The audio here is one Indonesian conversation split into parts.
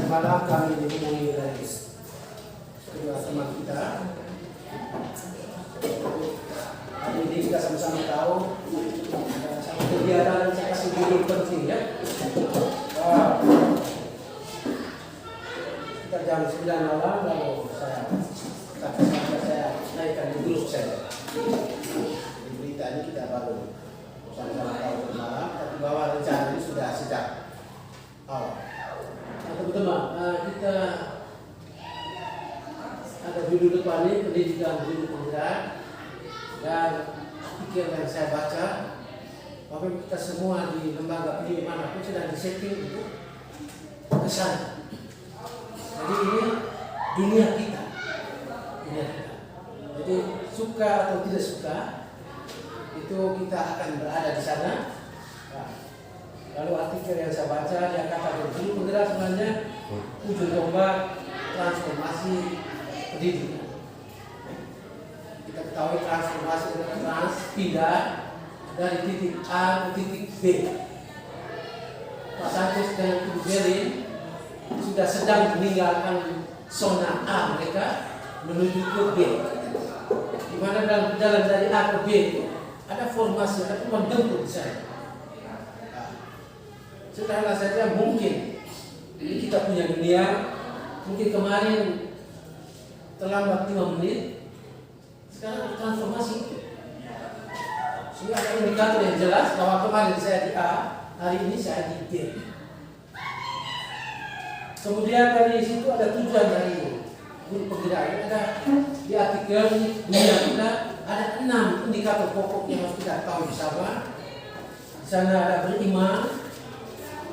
malam kami dihubungi dari kedua teman kita. Hari ini kita sama-sama tahu ada satu kegiatan yang saya kasih judul penting ya. Kita jam 9 malam lalu saya naikkan di grup saya. Di berita ini kita baru sama-sama tahu malam, tapi bahwa rencana ini sudah sejak awal. Teman-teman, kita ada judul depan ini pendidikan guru penggerak, dan artikel yang saya baca bahwa kita semua di lembaga pendidikan manapun sedang disetting untuk ke sana. Jadi ini dunia kita. Jadi suka atau tidak suka itu kita akan berada di sana. Lalu artikel yang saya baca dia kata guru penggerak sebenarnya ujung tombak transformasi pendidikan. Kita ketahui transformasi adalah pindah dari titik A ke titik B. Pak Santos dan Ibu Berin sudah sedang meninggalkan zona A mereka menuju ke B. Di mana dalam jalan dari A ke B ada formasi, ada pembentuk di sana. Setelah saja mungkin ini kita punya dunia, mungkin kemarin terlambat 5 menit, sekarang transformasi. Sehingga ada indikator yang jelas bahwa kemarin saya di A, hari ini saya di B. Kemudian dari situ ada tujuan dari guru penggerak. Ada di artikel dunia kita ada 6 indikator pokok yang harus kita tahu bersama. Di sana ada beriman,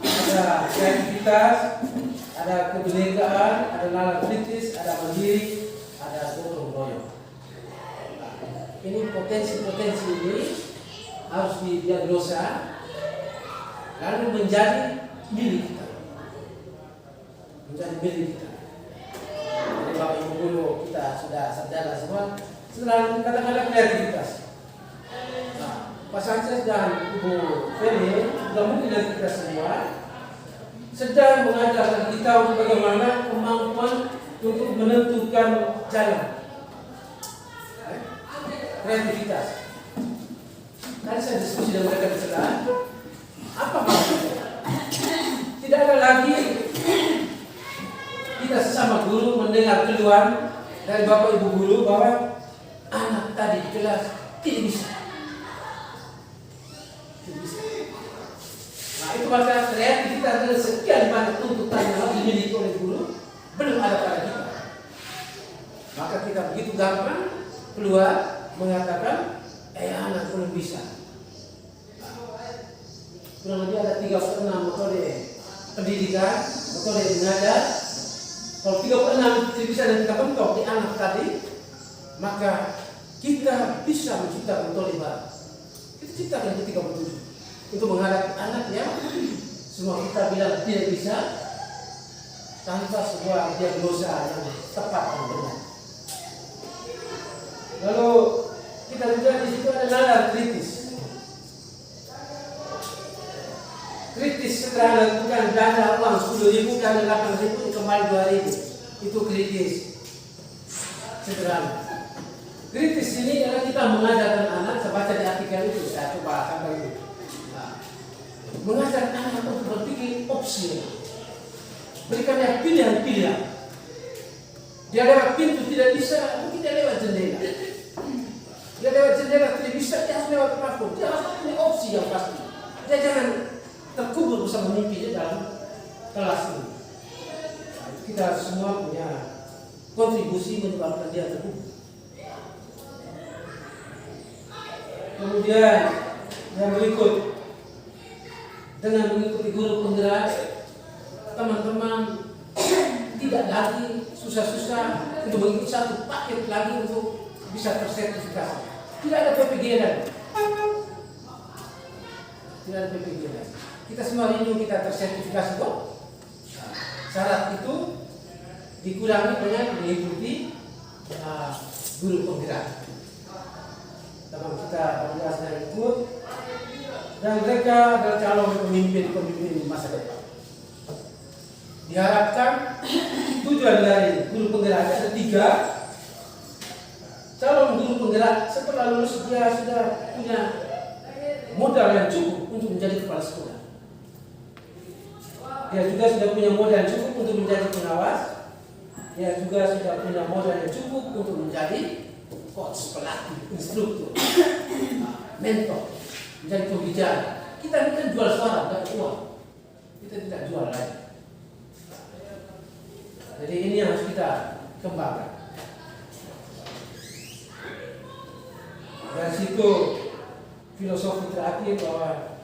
ada kreativitas, ada kebinekaan, ada nalar kritis, ada mandiri, ada gotong royong. Ini potensi-potensi ini harus didiagnosa lalu menjadi milik kita. Menjadi milik kita. Jadi Bapak Ibu guru kita sudah sarjana semua, setelah kadang-kadang kreativitas. Pak Sanchez dan Ibu Feni sudah mungkin dari kita semua sedang mengajarkan kita untuk bagaimana kemampuan untuk menentukan jalan. Kreativitas. Tadi saya diskusi dengan mereka di sekolah. Apa maksudnya? Tidak ada lagi kita sesama guru mendengar keluhan dari Bapak Ibu guru bahwa anak tadi di kelas tidak bisa. Nah itu maka kreativitas dari sekian banyak tuntutan yang dimiliki oleh guru belum ada pada kita. Maka kita begitu gampang keluar mengatakan anak belum bisa. Kurang lebih ada 36 metode pendidikan, metode mengajar. Kalau 36 tidak bisa dan kita bentuk di anak tadi, maka kita bisa menciptakan metode baru. Kita ciptakan ke 37 untuk menghadapi anak yang semua kita bilang tidak bisa tanpa sebuah diagnosa yang tepat dan benar. Lalu kita lihat di situ ada nalar kritis. Kritis setelah menentukan dana uang 10.000 dan 8.000 kembali 2.000 itu kritis sederhana. Kritis ini adalah kita mengajarkan anak, saya baca di artikel itu, saya coba sampai itu. Mengajar anak untuk berpikir opsi, berikan dia pilihan-pilihan. Dia lewat pintu tidak bisa, mungkin dia lewat jendela. Dia lewat jendela tidak bisa, dia harus lewat plafon. Dia harus punya opsi yang pasti. Dia jangan terkubur bersama mimpinya dalam kelas ini. Kita semua punya kontribusi menyebabkan dia terkubur. Kemudian yang berikut, dengan mengikuti guru penggerak, teman-teman tidak lagi susah-susah untuk mengikuti satu paket lagi untuk bisa tersertifikasi. Tidak ada PPG-an. Tidak ada PPG-an. Kita semua rindu kita tersertifikasi kok. Syarat itu dikurangi dengan mengikuti guru penggerak. Teman kita bergegasnya ikut, dan mereka adalah calon pemimpin masa depan. Diharapkan tujuan dari guru penggerak ada 3. Calon guru penggerak setelah lulus dia sudah punya modal yang cukup untuk menjadi kepala sekolah. Dia juga sudah punya modal yang cukup untuk menjadi pengawas. Dia juga sudah punya modal yang cukup untuk menjadi coach, pelatih, instruktur, mentor, menjadi pembicara. Kita ini kan jual suara, dapat uang. Kita tidak jual lagi. Jadi ini yang harus kita kembangkan. Dari situ filosofi terakhir bahwa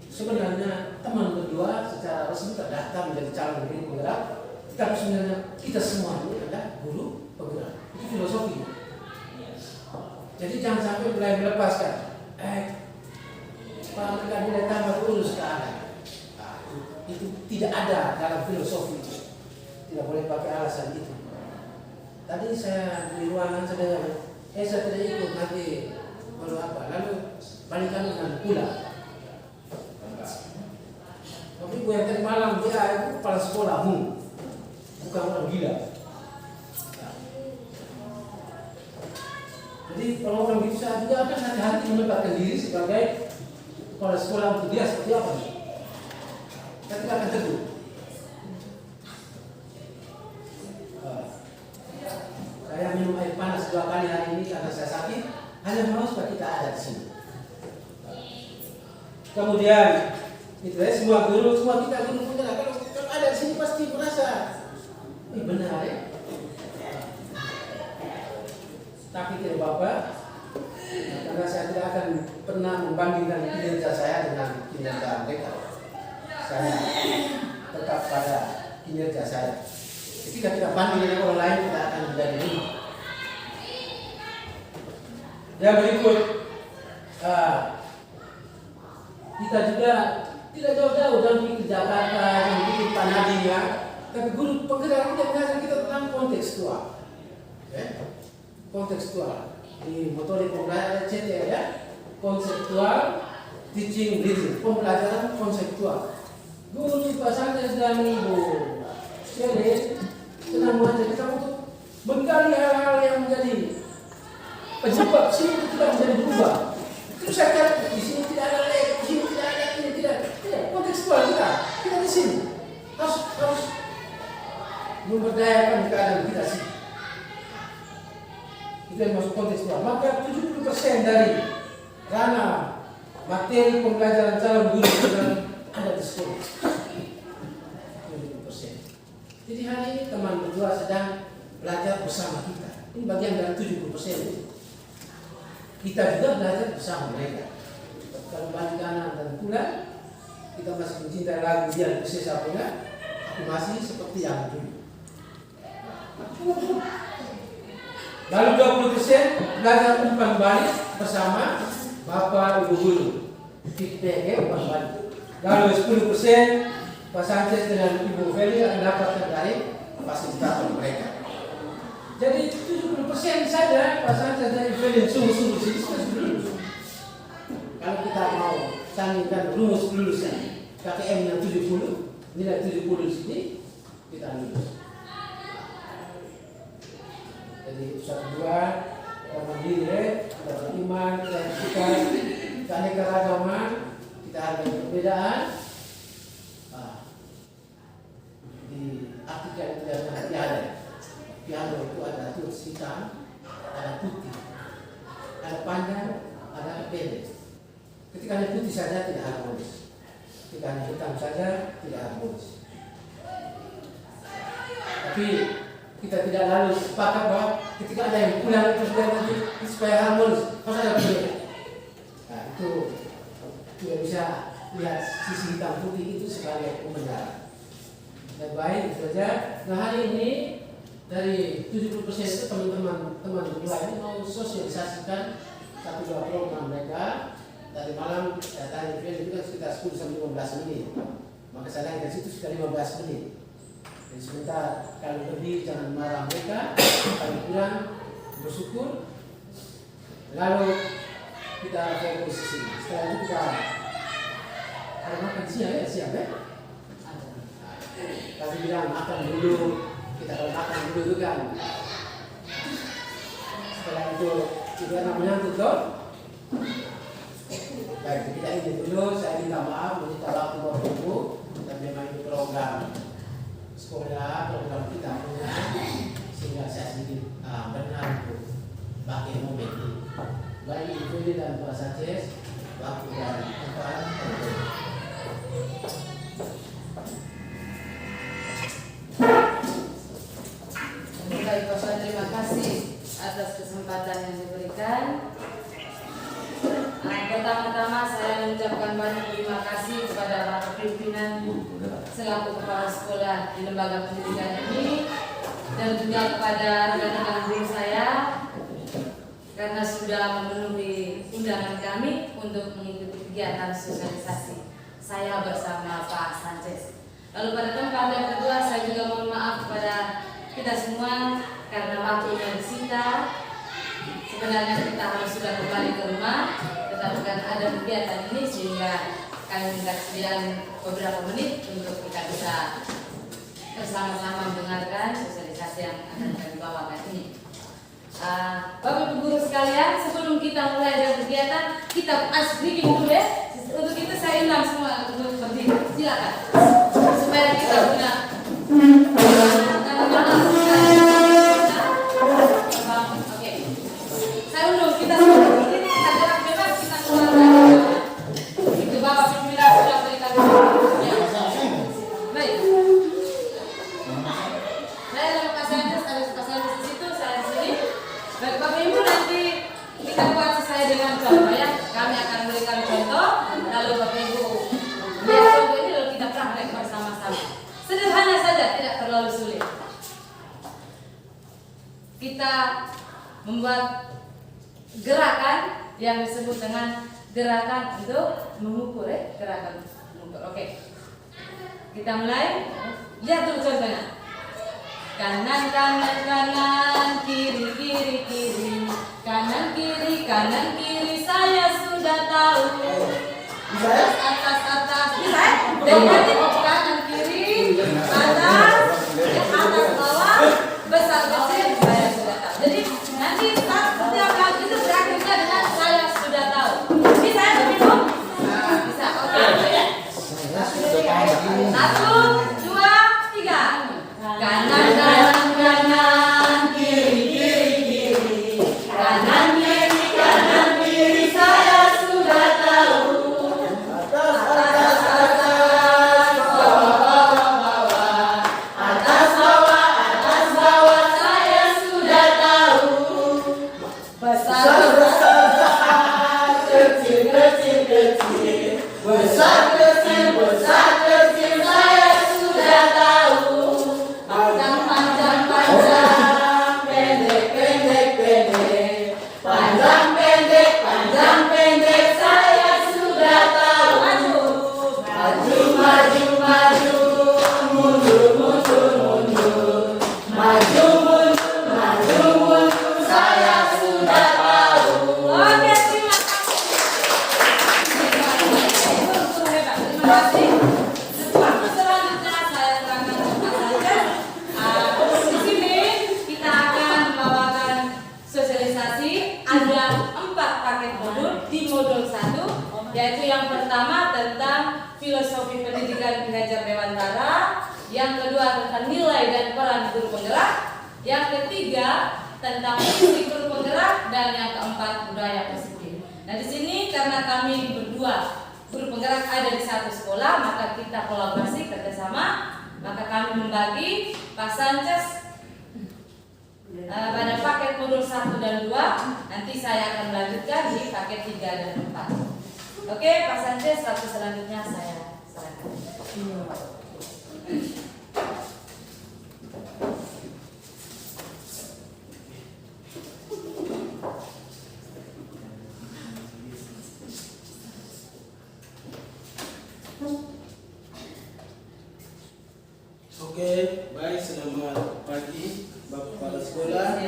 sebenarnya teman berdua secara resmi terdaftar menjadi calon guru penggerak, tapi sebenarnya kita semua ini adalah guru penggerak. Itu filosofi. Jadi jangan sampai mulai melepaskan. Pak mereka nilai tambah urus ke anak. Itu tidak ada dalam filosofi itu. Tidak boleh pakai alasan itu. Tadi saya di ruangan saya tidak ikut nanti baru apa. Lalu balikan dengan pulang. Tapi gue yang tadi malam dia itu kepala sekolahmu, bukan orang gila. Jadi kalau orang bisa juga akan hati-hati menempatkan diri sebagai kepala sekolah untuk dia seperti apa. Kita tidak akan teguh. Saya minum air panas 2 kali hari ini karena saya sakit. Hanya mau supaya kita ada di sini. Kemudian itu ya, semua guru, semua kita guru penggerak. Kalau ada di sini pasti merasa ini benar ya. Tapi tidak apa-apa, karena saya tidak akan pernah membandingkan kinerja saya dengan kinerja mereka. Saya tetap pada kinerja saya. Ketika kita banding dengan orang lain, kita akan menjadi lima. Yang berikut, kita juga tidak jauh-jauh dalam pikir Jakarta, dalam pikir Panadinya, tapi guru penggerak kita mengajar kita tentang kontekstual. Kontekstual di metode pembelajaran CTR ya, konseptual teaching learning, pembelajaran konseptual. Guru di pasantren dan ibu sekalian sedang mengajar kita untuk menggali hal-hal yang menjadi penyebab sini tidak menjadi berubah. Terus saya kata di sini tidak ada lek, di sini tidak ada ini tidak kontekstual kita di sini harus memberdayakan keadaan kita sih. Itu yang masuk kontekstual. Maka 70% dari ranah materi pembelajaran calon guru ada di sekolah. 70%. Jadi hari ini teman berdua sedang belajar bersama kita. Ini bagian dari 70% itu. Kita juga belajar bersama mereka. Kalau balik kanan dan pulang, kita masih mencintai lagu dia bisa pulang, aku masih seperti yang dulu. Lalu 20% belajar umpan balik bersama Bapak Ibu guru. Feedback umpan balik. Lalu 10% Pak Sanchez dengan Ibu Feli akan dapatkan dari fasilitator mereka. Jadi 70% saja Pak Sanchez dan Ibu Feli sungguh-sungguh sini sudah. Kalau kita mau sandingkan rumus lulusan KKM yang 70, nilai 70 di sini, kita lulus. Jadi satu dua kita mandiri, kita beriman, kita etika, kita keanekaragaman, kita hargai perbedaan. Di artikel itu ada piano. Piano itu ada tulis hitam, ada putih, ada panjang, ada pendek. Ketika hanya putih saja tidak harmonis, ketika hanya hitam saja tidak harmonis. Tapi kita tidak lalu sepakat bahwa ketika ada yang pulang terus dia nanti supaya harmonis harus ada perbedaan. Nah itu tidak bisa lihat sisi hitam putih itu sebagai pembenaran. Dan baik itu saja. Nah hari ini dari 70% itu teman-teman berdua ini mau sosialisasikan 1-2 program mereka. Dari malam tanya itu kan sekitar 10-15 menit. Maka saya dari situ sekitar 15 menit. Jadi sebentar kalau lebih jangan marah mereka, kalau kurang bersyukur. Lalu kita fokus di sini. Setelah itu kita kalau makan siang ya. bilang makan dulu, kita kalau makan dulu kan. Setelah itu kita menyambut toh. Baik, kita ini dulu. Saya minta maaf, minta waktu waktu dan memang itu program sekolah, program kita punya, sehingga saya sedikit benar untuk pakai momen ini. Baik Ibu dan Pak Sanchez, waktu dan tempat. Baik, Bapak, terima kasih atas kesempatan yang diberikan. Pertama-tama saya mengucapkan banyak terima kasih kepada para pimpinan selaku kepala sekolah di lembaga pendidikan ini dan juga kepada rekan-rekan guru saya karena sudah memenuhi undangan kami untuk mengikuti kegiatan sosialisasi saya bersama Pak Sanchez. Lalu pada tempat yang kedua saya juga mohon maaf kepada kita semua karena waktunya disita. Sebenarnya kita harus sudah kembali ke rumah, tetapi kan ada kegiatan ini sehingga kami minta kesediaan beberapa menit untuk kita bisa bersama-sama mendengarkan sosialisasi yang akan kami bawakan ini. Bapak Ibu guru sekalian, sebelum kita mulai dengan kegiatan, kita briefing dulu ya. Untuk itu saya undang semua untuk berdiri. Silakan. Supaya kita punya oke. Saya undang kita semua berdiri, kita gerak bebas, kita keluar. Itu Bapak pimpinan sudah berikan. Ya. Baik. Saya ada Pak Sanchez, ada Pak Sanchez di situ, saya di sini. Baik Bapak Ibu, nanti kita buat sesuai dengan contoh ya. Kami akan memberikan contoh, lalu Bapak Ibu lihat contoh ini lalu kita praktek bersama-sama. Sederhana saja, tidak terlalu sulit. Kita membuat gerakan yang disebut dengan gerakan untuk mengukur ya, gerakan mengukur. Oke. Kita mulai. Lihat dulu contohnya. Kanan kanan kanan, kiri kiri kiri, kanan kiri saya sudah tahu. Atas atas atas, bisa? Dengan kanan kiri, atas bawah, besar kecil saya sudah tahu. Jadi nanti setiap hal itu berakhirnya dengan saya sudah tahu. Bisa ya begitu? Bisa. Oke. 1, 2, 3. Kanan kanan kanan, kiri kiri kiri, kanan kiri saya sudah tahu. Atas atas atas, bawah bawah, atas bawah saya sudah tahu. Besar besar, kecil kecil kecil, besar kecil saya sudah tahu. Panjang panjang panjang, pendek pendek pendek, panjang pendek saya sudah tahu. Maju maju maju, mundur mundur mundur, maju mundur saya sudah tahu. Oke, terima kasih. Waktu selanjutnya saya serahkan kepada Sanchez. Di sini kita akan membawakan sosialisasi. Ada 4 paket modul di modul 1, yaitu yang pertama tentang filosofi pendidikan Ki Hajar Dewantara, yang kedua tentang nilai dan peran guru penggerak, yang ketiga tentang fungsi guru penggerak, dan yang keempat budaya positif. Nah di sini karena kami berdua guru penggerak ada di satu sekolah, maka kita kolaborasi kerjasama. Maka kami membagi Pak Sanchez pada paket modul 1 dan 2. Nanti saya akan melanjutkan di paket 3 dan 4. Oke, Pak Sanchez, waktu selanjutnya saya serahkan. Oke, baik, selamat pagi Bapak Kepala Sekolah.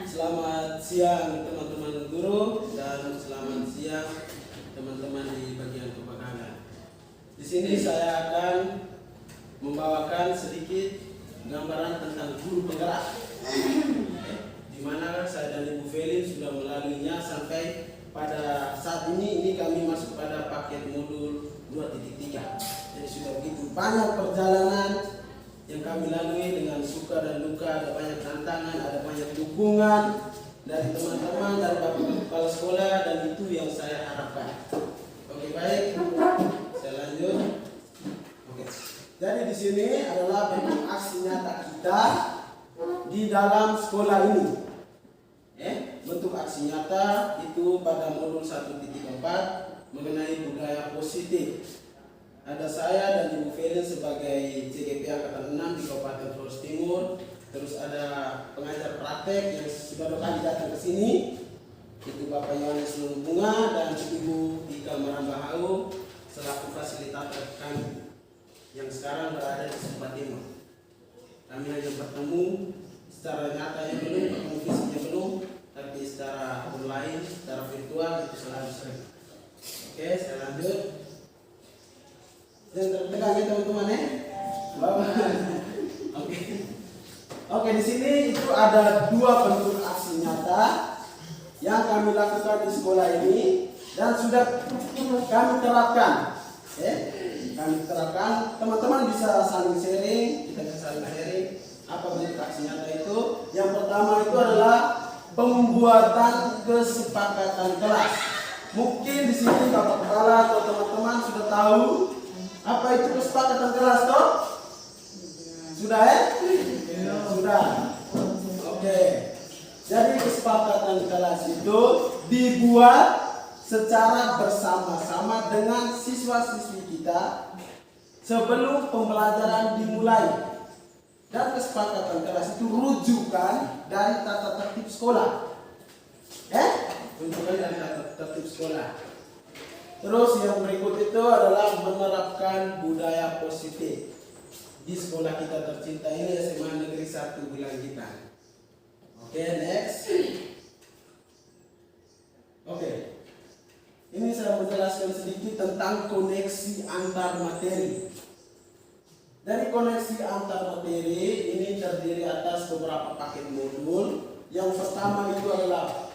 Selamat siang teman-teman guru dan selamat siang teman-teman di bagian kepegangan. Di sini saya akan membawakan sedikit gambaran tentang guru penggerak. Di mana saya dan Ibu Felin sudah melaluinya sampai pada saat ini kami masuk pada paket modul 2.3. Jadi sudah begitu banyak perjalanan yang kami lalui dengan suka dan duka, ada banyak tantangan, ada banyak dukungan dari teman-teman, dari Bapak Kepala Sekolah, dan itu yang saya harapkan. Oke, baik. Saya lanjut. Oke. Jadi di sini adalah bentuk aksi nyata kita di dalam sekolah ini. Bentuk aksi nyata itu pada modul 1.4 mengenai budaya positif. Ada saya dan Ibu Felin sebagai CGP Angkatan 6 di Kabupaten Flores Timur. Terus ada pengajar praktek yang sudah 2 kali datang ke sini. Itu Bapak Yohanes Bunga dan Ibu Ika Marambahau selaku fasilitator kami yang sekarang berada di Sumba Timur. Kami hanya bertemu secara nyata yang belum, bertemu fisiknya belum, tapi secara online, secara virtual itu selalu sering. Oke, saya lanjut. Yang terdekat ya teman-teman ya. Oke. Oke, di sini itu ada 2 bentuk aksi nyata yang kami lakukan di sekolah ini dan sudah kami terapkan. Kami terapkan, teman-teman bisa saling sharing, kita bisa saling sharing apa bentuk aksi nyata itu. Yang pertama itu adalah pembuatan kesepakatan kelas. Mungkin di sini Bapak Kepala atau teman-teman sudah tahu apa itu kesepakatan kelas toh? Sudah Sudah. Oke. Jadi kesepakatan kelas itu dibuat secara bersama-sama dengan siswa-siswi kita sebelum pembelajaran dimulai. Dan kesepakatan kelas itu rujukan dari tata tertib sekolah. Rujukan dari tata tertib sekolah. Terus yang berikut itu adalah menerapkan budaya positif di sekolah kita tercinta ini, SMA Negeri 1 Bilanggitan. Oke, next. Oke. Ini saya menjelaskan sedikit tentang koneksi antar materi. Dari koneksi antar materi ini terdiri atas beberapa paket modul. Yang pertama itu adalah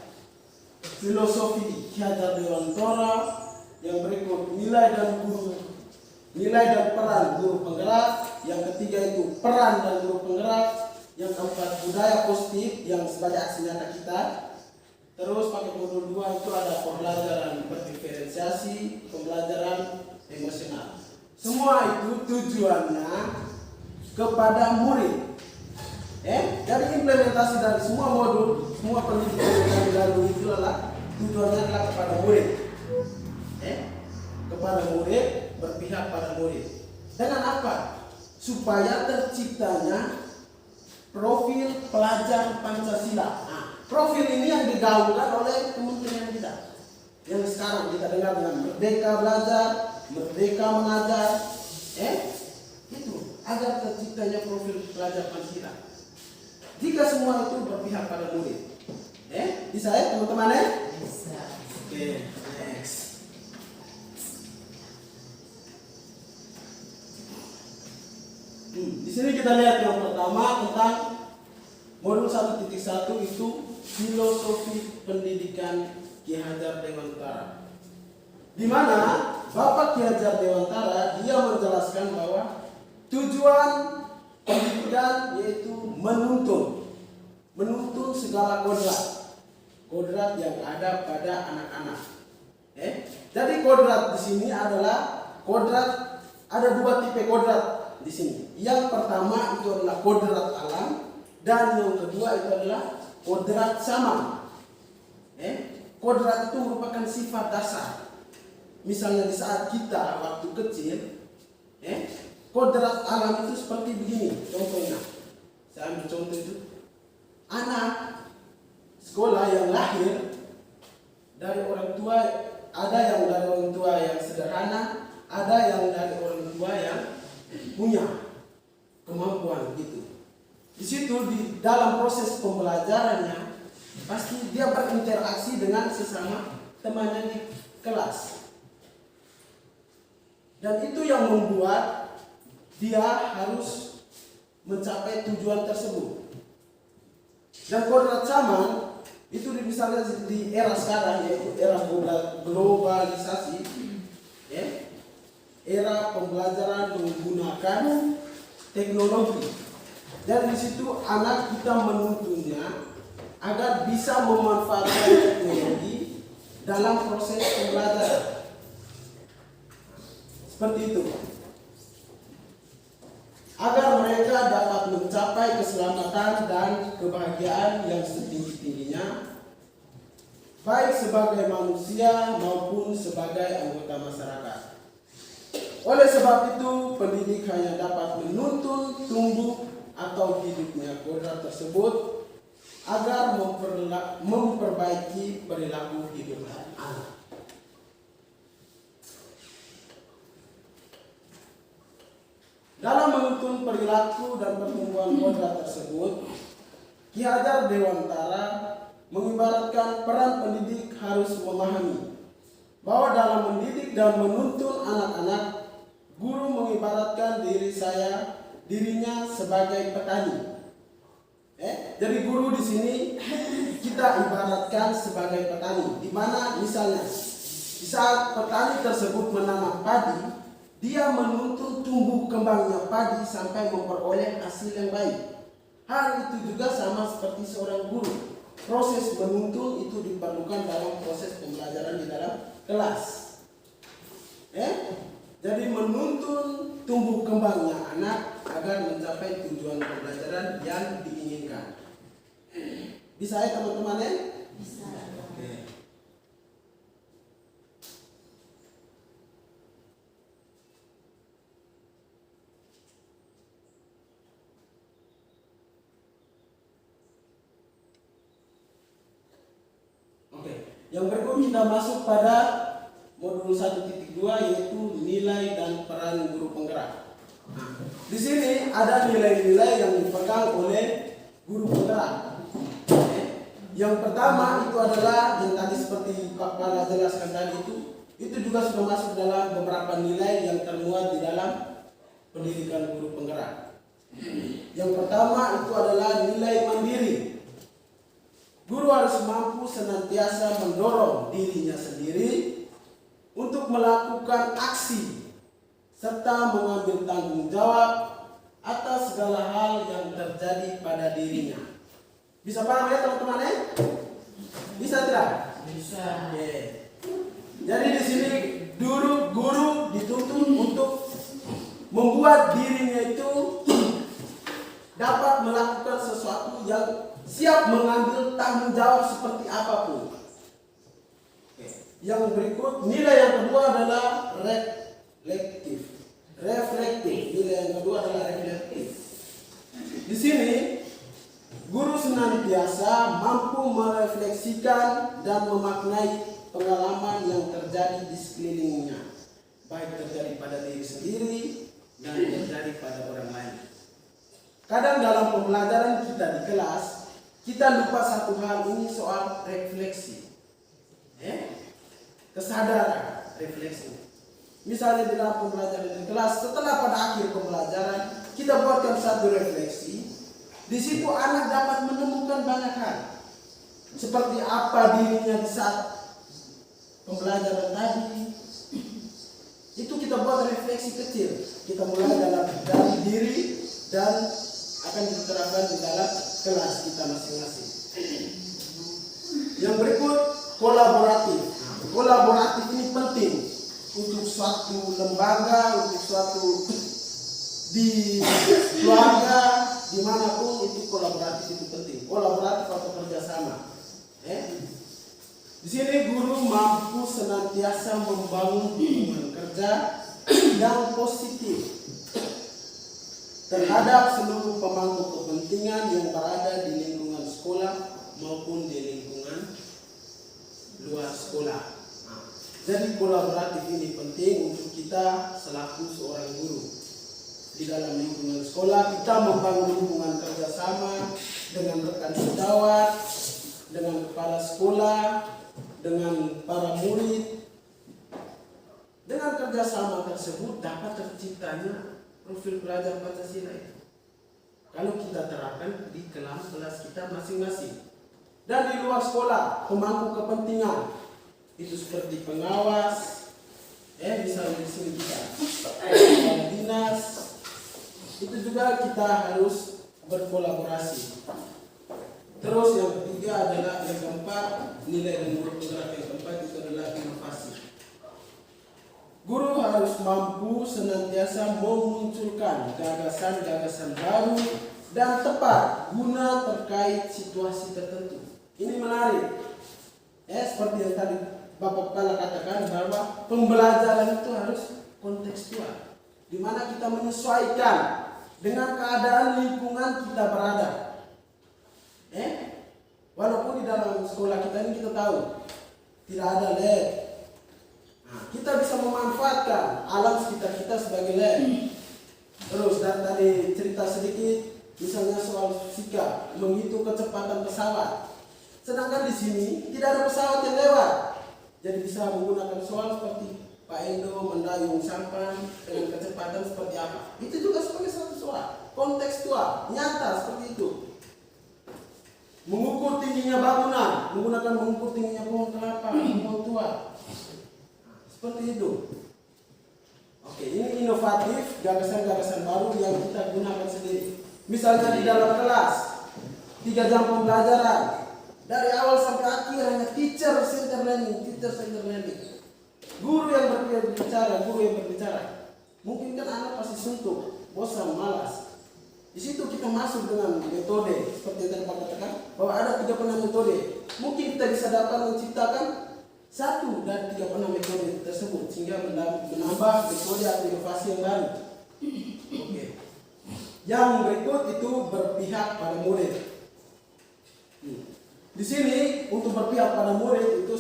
filosofi Ki Hajar Dewantara. Yang berikut nilai dan peran guru penggerak. Yang ketiga itu peran dan guru penggerak. Yang keempat budaya positif yang sebagai aksi nyata kita. Terus pakai modul 2 itu ada pembelajaran berdiferensiasi, pembelajaran emosional. Semua itu tujuannya kepada murid. Dari implementasi dari semua modul, semua pendidikan yang dilalui itu adalah tujuannya adalah kepada murid. Kepada murid, berpihak pada murid. Dengan apa? Supaya terciptanya profil pelajar Pancasila. Profil ini yang digaungkan oleh kementerian kita. Yang sekarang kita dengar dengan Merdeka Belajar, Merdeka Mengajar. Itu agar terciptanya profil pelajar Pancasila. Jika semua itu berpihak pada murid. Bisa ya teman-teman ya? Bisa. Oke, next. Di sini kita lihat yang pertama tentang modul 1.1 itu filosofi pendidikan Ki Hajar Dewantara. Di mana Bapak Ki Hajar Dewantara dia menjelaskan bahwa tujuan pendidikan yaitu menuntun segala kodrat yang ada pada anak-anak. Jadi kodrat di sini adalah kodrat, ada 2 tipe kodrat di sini. Yang pertama itu adalah kodrat alam dan yang kedua itu adalah kodrat zaman. Kodrat itu merupakan sifat dasar. Misalnya di saat kita waktu kecil, kodrat alam itu seperti begini. Contohnya, saya ambil contoh itu. Anak sekolah yang lahir dari orang tua, ada yang dari orang tua yang sederhana, ada yang dari orang tua yang punya kemampuan gitu. Di situ di dalam proses pembelajarannya pasti dia berinteraksi dengan sesama temannya di kelas. Dan itu yang membuat dia harus mencapai tujuan tersebut. Dan kodrat zaman itu misalnya di era sekarang, yaitu era globalisasi, ya, era pembelajaran menggunakan teknologi. Dan di situ anak kita menuntunnya agar bisa memanfaatkan teknologi dalam proses pembelajaran. Seperti itu. Agar mereka dapat mencapai keselamatan dan kebahagiaan yang setinggi-tingginya, baik sebagai manusia maupun sebagai anggota masyarakat. Oleh sebab itu, pendidik hanya dapat menuntun tumbuh atau hidupnya kodrat tersebut agar memperbaiki perilaku hidup anak. Dalam menuntun perilaku dan pertumbuhan kodrat tersebut, Ki Hajar Dewantara mengibaratkan peran pendidik harus memahami bahwa dalam mendidik dan menuntun anak-anak, guru mengibaratkan dirinya sebagai petani. Jadi guru di sini kita ibaratkan sebagai petani, di mana misalnya di saat petani tersebut menanam padi, dia menuntun tumbuh kembangnya padi sampai memperoleh hasil yang baik. Hal itu juga sama seperti seorang guru. Proses menuntun itu diperlukan dalam proses pembelajaran di dalam kelas. Jadi menuntun tumbuh kembangnya anak agar mencapai tujuan pembelajaran yang diinginkan. Bisa ya teman-teman ya? Bisa. Yang berikut kita masuk pada modul 1.2 yaitu nilai dan peran guru penggerak. Di sini ada nilai-nilai yang dipegang oleh guru penggerak. Yang pertama itu adalah yang tadi seperti Pak Pala jelaskan tadi itu juga sudah masuk dalam beberapa nilai yang termuat di dalam pendidikan guru penggerak. Yang pertama itu adalah nilai mandiri. Guru harus mampu senantiasa mendorong dirinya sendiri untuk melakukan aksi serta mengambil tanggung jawab atas segala hal yang terjadi pada dirinya. Bisa paham ya teman-teman ya? Bisa tidak? Bisa. Jadi di sini guru dituntut untuk membuat dirinya itu dapat melakukan sesuatu yang siap mengambil tanggung jawab seperti apapun. Yang berikut, nilai yang kedua adalah reflektif. Nilai yang kedua adalah reflektif. Di sini, guru senantiasa mampu merefleksikan dan memaknai pengalaman yang terjadi di sekelilingnya, baik terjadi pada diri sendiri dan terjadi pada orang lain. Kadang dalam pembelajaran kita di kelas, kita lupa satu hal ini soal refleksi. Kesadaran, refleksi. Misalnya di dalam pembelajaran di kelas, setelah pada akhir pembelajaran, kita buatkan satu refleksi. Di situ anak dapat menemukan banyak hal. Seperti apa dirinya di saat pembelajaran tadi. Itu kita buat refleksi kecil. Kita mulai dari diri dan akan diterapkan di dalam kelas kita masing-masing. Yang berikut, kolaboratif. Kolaboratif ini penting untuk suatu lembaga, untuk suatu di keluarga, dimanapun itu kolaboratif itu penting. Kolaboratif atau kerjasama. Di sini guru mampu senantiasa membangun hubungan kerja yang positif terhadap seluruh pemangku kepentingan yang berada di lingkungan sekolah maupun di lingkungan luar sekolah. Jadi kolaboratif ini penting untuk kita selaku seorang guru. Di dalam lingkungan sekolah kita membangun hubungan kerjasama dengan rekan sejawat, dengan kepala sekolah, dengan para murid. Dengan kerjasama tersebut dapat terciptanya profil pelajar Pancasila itu? Kalau kita terapkan di kelas kita masing-masing. Dan di luar sekolah, pemangku kepentingan itu seperti pengawas, misalnya di sini kita kepala dinas, itu juga kita harus berkolaborasi. Terus yang ketiga adalah yang keempat, nilai dan guru penggerak yang keempat itu adalah inovasi. Guru harus mampu senantiasa memunculkan gagasan-gagasan baru dan tepat guna terkait situasi tertentu. Ini menarik. Seperti yang tadi Bapak Kepala katakan bahwa pembelajaran itu harus kontekstual, di mana kita menyesuaikan dengan keadaan lingkungan kita berada. Walaupun di dalam sekolah kita ini kita tahu tidak ada lab, kita bisa memanfaatkan alam sekitar kita sebagai lab. Terus dan tadi cerita sedikit, misalnya soal fisika, menghitung kecepatan pesawat. Sedangkan di sini tidak ada pesawat yang lewat, jadi bisa menggunakan soal seperti Pak Endo mendayung sampan dengan kecepatan seperti apa. Itu juga sebagai satu soal kontekstual, nyata seperti itu. Mengukur tingginya bangunan, menggunakan mengukur tingginya pohon kelapa, pohon tua. Seperti itu. Oke, ini inovatif, gagasan-gagasan baru yang kita gunakan sendiri. Misalnya di dalam kelas, 3 jam pembelajaran, dari awal sampai akhir hanya teacher center learning. Guru yang berbicara. Mungkin kan anak pasti suntuk, bosan, malas. Di situ kita masuk dengan metode seperti yang tadi Pak katakan bahwa ada 36 metode. Mungkin kita bisa dapat menciptakan 1 dari 36 metode tersebut sehingga menambah metode atau inovasi yang baru. Oke. Yang berikut itu berpihak pada murid. Di sini untuk berpihak pada murid itu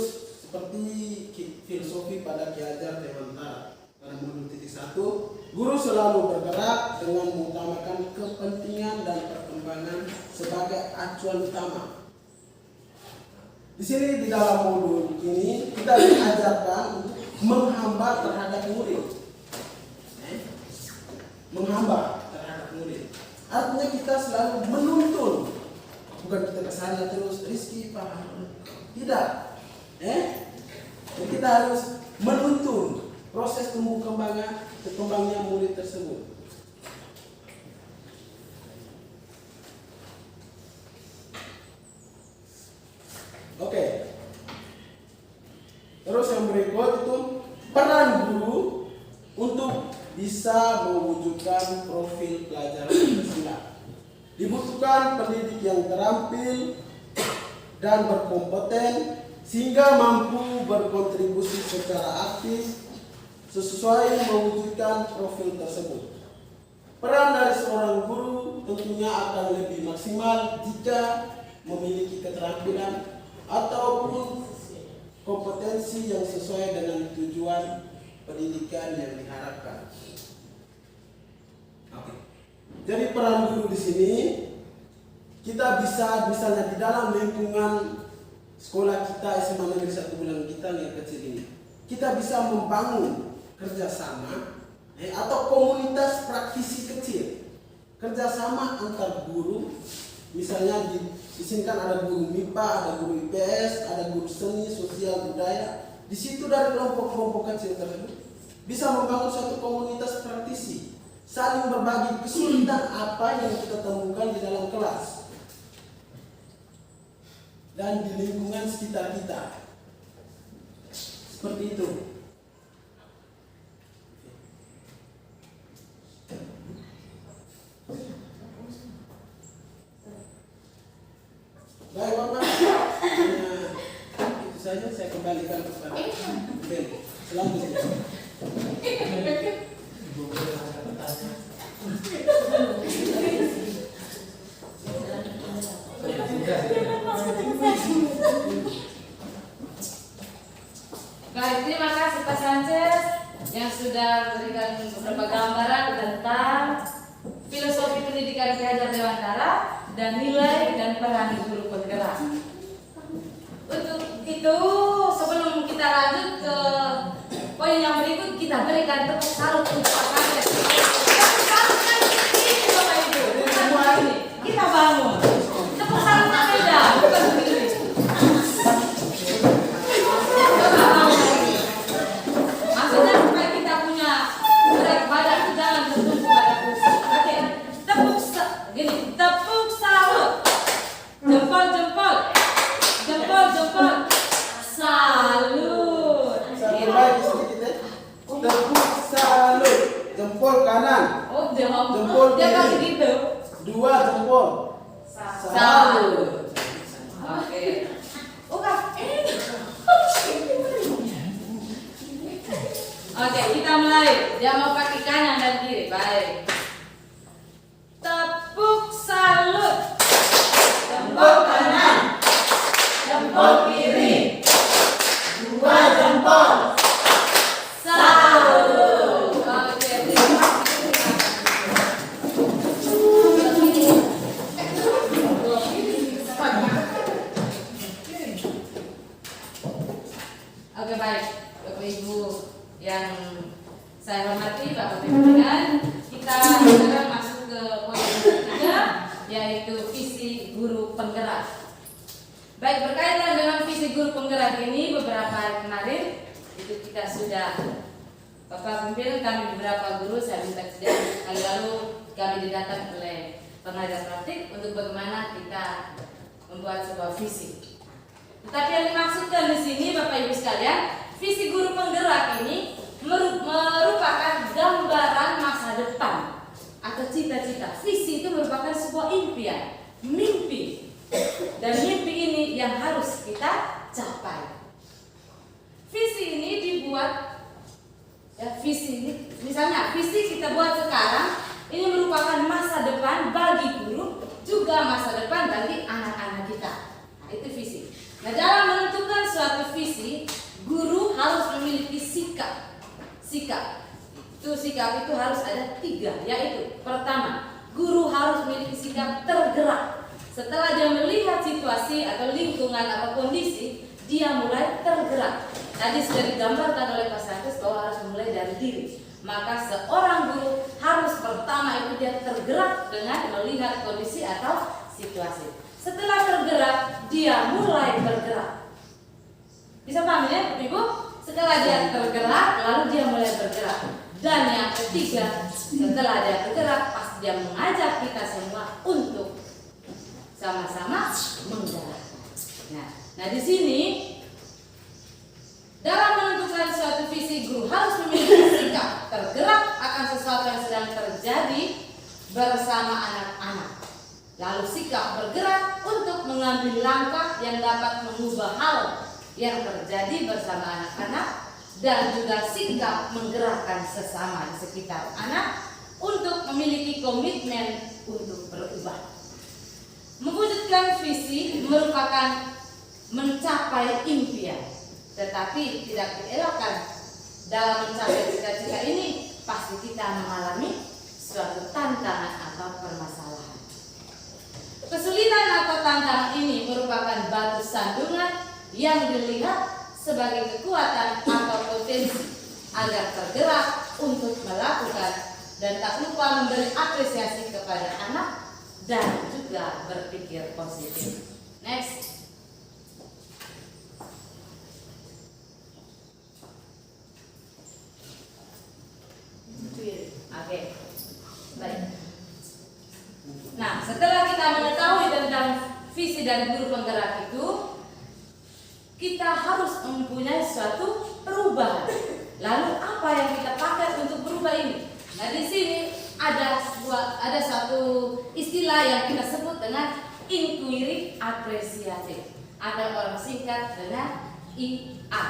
seperti filosofi pada Ki Hajar Dewantara. Pada modul titik 1, guru selalu bergerak dengan mengutamakan kepentingan dan perkembangan sebagai acuan utama. Di sini di dalam modul ini kita diajarkan untuk menghamba terhadap murid. Menghamba terhadap murid. Artinya kita selalu menuntun. Bukan kita kesana terus Rizky paham. Tidak. Kita harus menuntun proses tumbuh kembangnya murid tersebut. Oke. Terus yang berikut itu peran guru untuk bisa mewujudkan profil pelajaran Pancasila. Dibutuhkan pendidik yang terampil dan berkompeten sehingga mampu berkontribusi secara aktif sesuai mewujudkan profil tersebut. Peran dari seorang guru tentunya akan lebih maksimal jika memiliki keterampilan ataupun kompetensi yang sesuai dengan tujuan pendidikan yang diharapkan. Oke. Jadi peran guru di sini kita bisa misalnya di dalam lingkungan sekolah kita SMA Negeri 1 Bulan kita yang kecil ini, kita bisa membangun kerjasama atau komunitas praktisi kecil, kerjasama antar guru. Misalnya di sini kan ada guru MIPA, ada guru IPS, ada guru seni, sosial, budaya. Di situ dari kelompok-kelompok kecil tersebut bisa membangun suatu komunitas praktisi, saling berbagi kesulitan apa yang kita temukan di dalam kelas dan di lingkungan sekitar kita. Seperti itu. Baik Bapak, itu saja saya kembalikan kepada Ben. Selanjutnya. Baik, terima kasih Pak Sanchez yang sudah memberikan beberapa gambaran tentang filosofi pendidikan Ki Hajar Dewantara dan nilai dan peran guru penggerak. Untuk itu, sebelum kita lanjut ke poin yang berikut, kita berikan tepuk tangan untuk Pak Sanchez. jempol kanan, Oh, Jempol dia kiri. kasih gitu. 2 jempol. Satu. Oke. Oh, Kak. Oke, kita mulai. Dia mau pakai kanan dan kiri. Baik. Tepuk salut. Jempol kanan, jempol kiri, 2 jempol. Salut. Oke. Oke, baik. Bapak Ibu yang saya hormati, Bapak pimpinan, kita sekarang masuk ke poin yang ketiga, yaitu visi guru penggerak. Baik, berkaitan dengan visi guru penggerak ini, beberapa hari kemarin itu kita sudah, Bapak pimpinan, kami beberapa guru, saya minta sejak kali lalu kami didatang oleh pengajar praktik untuk bagaimana kita membuat sebuah visi. Tetapi yang dimaksudkan di sini, Bapak Ibu sekalian, visi guru penggerak ini merupakan gambaran masa depan atau cita-cita. Visi itu merupakan sebuah impian, mimpi, dan mimpi ini yang harus kita capai. Visi ini dibuat, ya visi ini, misalnya visi kita buat sekarang, ini merupakan masa depan bagi guru, juga masa depan bagi anak-anak kita. Nah, itu visi. Nah, dalam menentukan suatu visi, guru harus memiliki sikap. Sikap itu harus ada 3, yaitu pertama, guru harus memiliki sikap tergerak. Setelah dia melihat situasi atau lingkungan atau kondisi, dia mulai tergerak. Tadi sudah digambarkan oleh Pak Santos bahwa harus mulai dari diri. Maka seorang guru harus pertama itu dia tergerak dengan melihat kondisi atau situasi. Setelah tergerak, dia mulai bergerak. Bisa paham ya, Ibu? Setelah dia tergerak, lalu dia mulai bergerak. Dan yang ketiga, setelah dia bergerak, pasti dia mengajak kita semua untuk sama-sama menggerak. Nah di sini dalam menentukan suatu visi, guru harus memiliki sikap tergerak akan sesuatu yang sedang terjadi bersama anak-anak. Lalu sikap bergerak untuk mengambil langkah yang dapat mengubah hal yang terjadi bersama anak-anak, dan juga sikap menggerakkan sesama di sekitar anak untuk memiliki komitmen untuk berubah. Mewujudkan visi merupakan mencapai impian, tetapi tidak dielakkan dalam mencapai cita-cita ini pasti kita mengalami suatu tantangan atau permasalahan. Kesulitan atau tantangan ini merupakan batu sandungan yang dilihat sebagai kekuatan atau potensi agar tergerak untuk melakukan dan tak lupa memberi apresiasi kepada anak dan juga berpikir positif. Next. Oke. Baik. Nah, setelah kita mengetahui tentang visi dan guru penggerak itu, kita harus mempunyai suatu perubahan. Lalu apa yang kita pakai untuk berubah ini? Nah, di sini ada satu istilah yang kita sebut dengan inquiry apresiatif. Ada orang singkat dengan IA.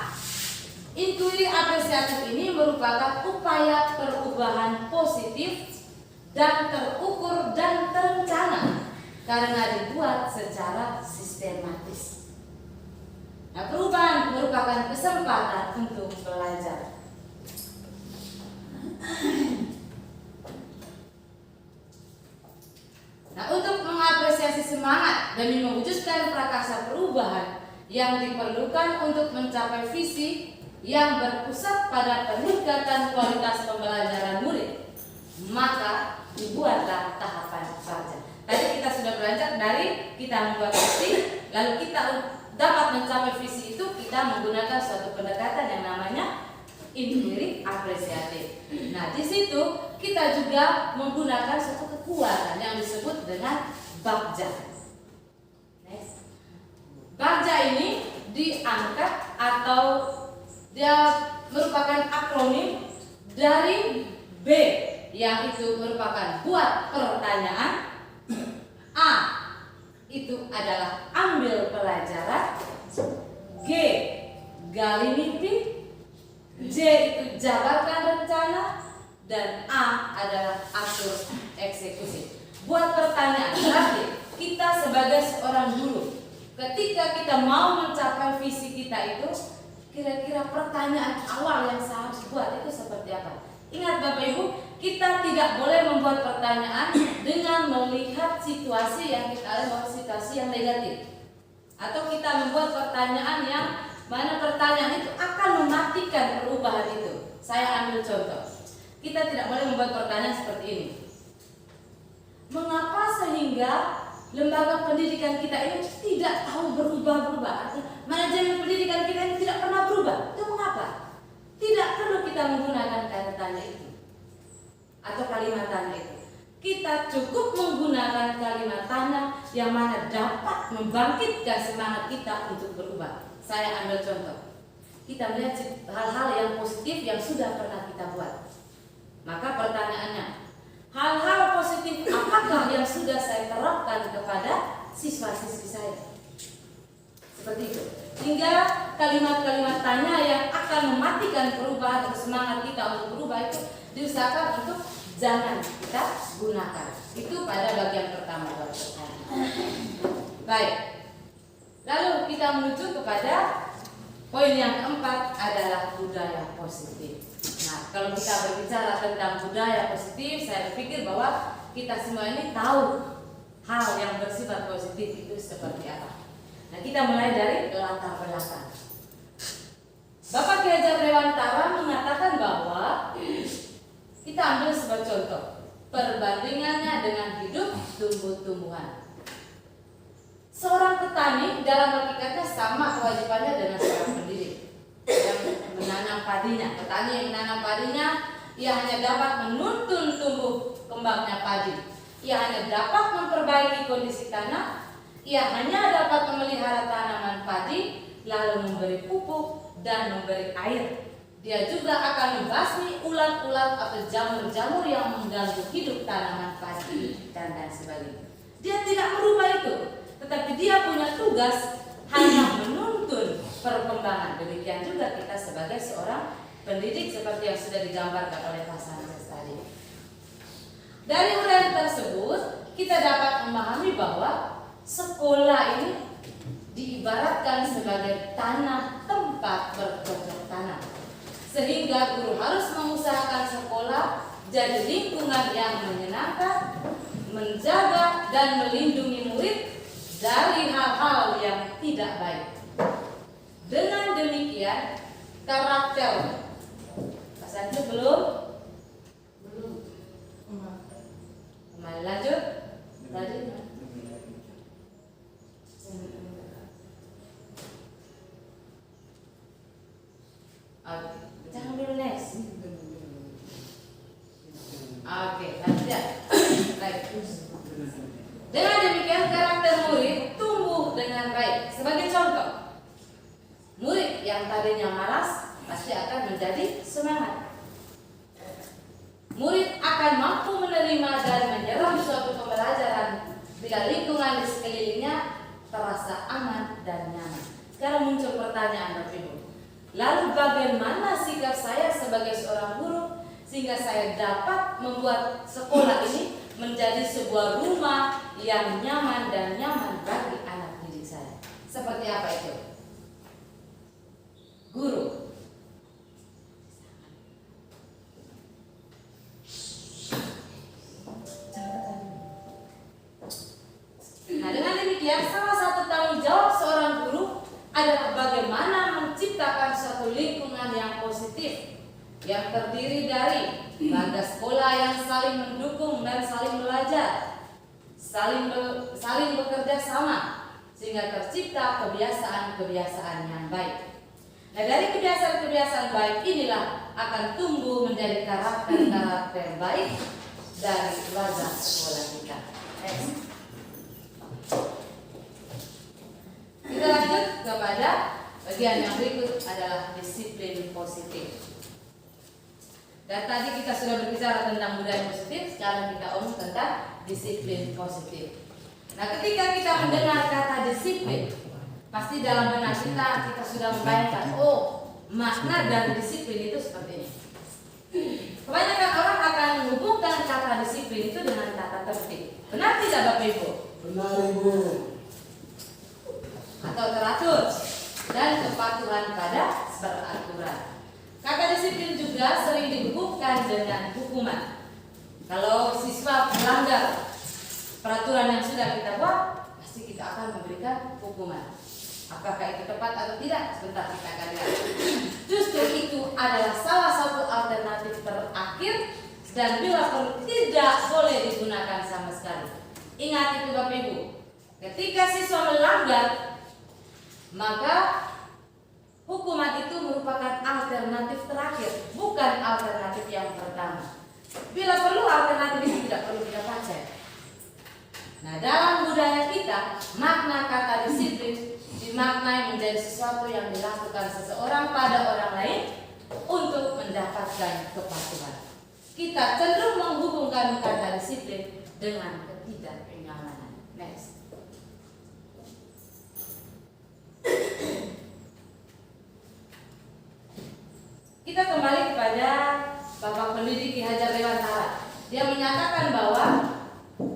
Inquiry apresiatif ini merupakan upaya perubahan positif dan terukur dan terencana karena dibuat secara sistematis. Nah, perubahan merupakan kesempatan untuk belajar. Nah, untuk mengapresiasi semangat demi mewujudkan prakarsa perubahan yang diperlukan untuk mencapai visi yang berpusat pada peningkatan kualitas pembelajaran murid, maka dibuatlah tahapan belajar. Tadi kita sudah belajar dari kita membuat visi, lalu kita dapat mencapai visi itu kita menggunakan suatu pendekatan yang namanya inquiry apresiatif. Nah, di situ kita juga menggunakan suatu kekuatan yang disebut dengan bagja. Next. Bagja ini diangkat atau dia merupakan akronim dari B. yang itu merupakan buat pertanyaan. A, itu adalah ambil pelajaran. G, gali mimpi. J, itu jabarkan rencana. Dan A adalah atur eksekusi. Buat pertanyaan, berarti kita sebagai seorang guru, ketika kita mau mencapai visi kita itu, kira-kira pertanyaan awal yang saya harus buat itu seperti apa? Ingat Bapak Ibu, kita tidak boleh membuat pertanyaan dengan melihat situasi yang kita alami, situasi yang negatif. Atau kita membuat pertanyaan yang mana pertanyaan itu akan mematikan perubahan itu. Saya ambil contoh. Kita tidak boleh membuat pertanyaan seperti ini. Mengapa sehingga lembaga pendidikan kita ini tidak tahu berubah-berubah? Manajemen pendidikan kita ini tidak pernah berubah. Itu mengapa? Tidak perlu kita menggunakan kata tanya itu atau kalimat tanya itu. Kita cukup menggunakan kalimat tanya yang mana dapat membangkitkan semangat kita untuk berubah. Saya ambil contoh. Kita melihat hal-hal yang positif yang sudah pernah kita buat. Maka pertanyaannya, hal-hal positif apakah yang sudah saya terapkan kepada siswa-siswi saya? Seperti itu. Hingga kalimat-kalimat tanya yang akan mematikan perubahan atau semangat kita untuk berubah itu diusahakan untuk jangan kita gunakan. Itu pada bagian pertama buat pertanyaan. Baik. Lalu kita menuju kepada poin yang keempat adalah budaya positif. Nah, kalau kita berbicara tentang budaya positif, saya berpikir bahwa kita semua ini tahu hal yang bersifat positif itu seperti apa. Nah, kita mulai dari latar belakang. Bapak Ki Hajar Dewantara mengatakan bahwa kita ambil sebagai contoh perbandingannya dengan hidup tumbuh-tumbuhan. Seorang petani dalam hakikatnya sama kewajibannya dengan seorang pendidik yang menanam padinya. Petani yang menanam padinya, ia hanya dapat menuntun tumbuh kembangnya padi. Ia hanya dapat memperbaiki kondisi tanah. Ia hanya dapat memelihara tanaman padi, lalu memberi pupuk dan memberi air. Dia juga akan membasmi ulat-ulat atau jamur-jamur yang mengganggu hidup tanaman padi dan lain sebagainya. Dia tidak merubah itu, tetapi dia punya tugas hanya menuntun perkembangan. Demikian juga kita sebagai seorang pendidik seperti yang sudah digambarkan oleh Pak Sanchez tadi. Dari uraian tersebut kita dapat memahami bahwa sekolah ini diibaratkan sebagai tanah tempat bercocok tanam. Sehingga guru harus mengusahakan sekolah jadi lingkungan yang menyenangkan, menjaga dan melindungi murid dari hal-hal yang tidak baik. Dengan demikian, karakter Sanchez belum? Kembali lanjut. Jangan dulu next. Oke, lanjut ya. Baik. Dengan demikian karakter murid tumbuh dengan baik. Sebagai contoh, murid yang tadinya malas pasti akan menjadi semangat. Murid akan mampu menerima dan menyerap suatu pembelajaran bila lingkungan di sekelilingnya terasa aman dan nyaman. Sekarang muncul pertanyaan Bapak Ibu. Lalu bagaimana sikap saya sebagai seorang guru sehingga saya dapat membuat sekolah ini menjadi sebuah rumah yang nyaman dan nyaman bagi anak didik saya? Seperti apa itu? Guru. Nah, dengan demikian salah satu tanggung jawab seorang guru adalah bagaimana menciptakan suatu lingkungan yang positif yang terdiri dari bangga sekolah yang saling mendukung dan saling belajar, saling bekerja sama sehingga tercipta kebiasaan-kebiasaan yang baik. Nah, dari kebiasaan-kebiasaan baik inilah akan tumbuh menjadi karakter-karakter baik dari keluarga sekolah kita. Kita lanjut kepada bagian yang berikut adalah disiplin positif. Dan tadi kita sudah berbicara tentang budaya positif, sekarang kita omong tentang disiplin positif. Nah, ketika kita mendengar kata disiplin, pasti dalam benak kita sudah membayangkan, oh, makna dari disiplin itu seperti ini. Kebanyakan orang akan menghubungkan kata disiplin itu dengan tata tertib. Benar tidak Bapak Ibu? Benar Ibu. Atau teratur dan kepatuhan pada peraturan. Kata disiplin juga sering dihubungkan dengan hukuman. Kalau siswa melanggar peraturan yang sudah kita buat, pasti kita akan memberikan hukuman. Apakah itu tepat atau tidak? Sebentar kita akan lihat. Justru itu adalah salah satu alternatif terakhir dan bila perlu tidak boleh digunakan sama sekali. Ingat itu Bapak Ibu. Ketika siswa melanggar, maka hukuman itu merupakan alternatif terakhir, bukan alternatif yang pertama. Bila perlu alternatif itu tidak perlu kita pakai. Nah, dalam budaya kita, makna kata disiplin dimaknai menjadi sesuatu yang dilakukan seseorang pada orang lain untuk mendapatkan kepatuhan. Kita cenderung menghubungkan kata disiplin dengan ketidaknyamanan. Next. Kita kembali kepada Bapak Pendidik Ki Hajar Dewantara. Dia menyatakan bahwa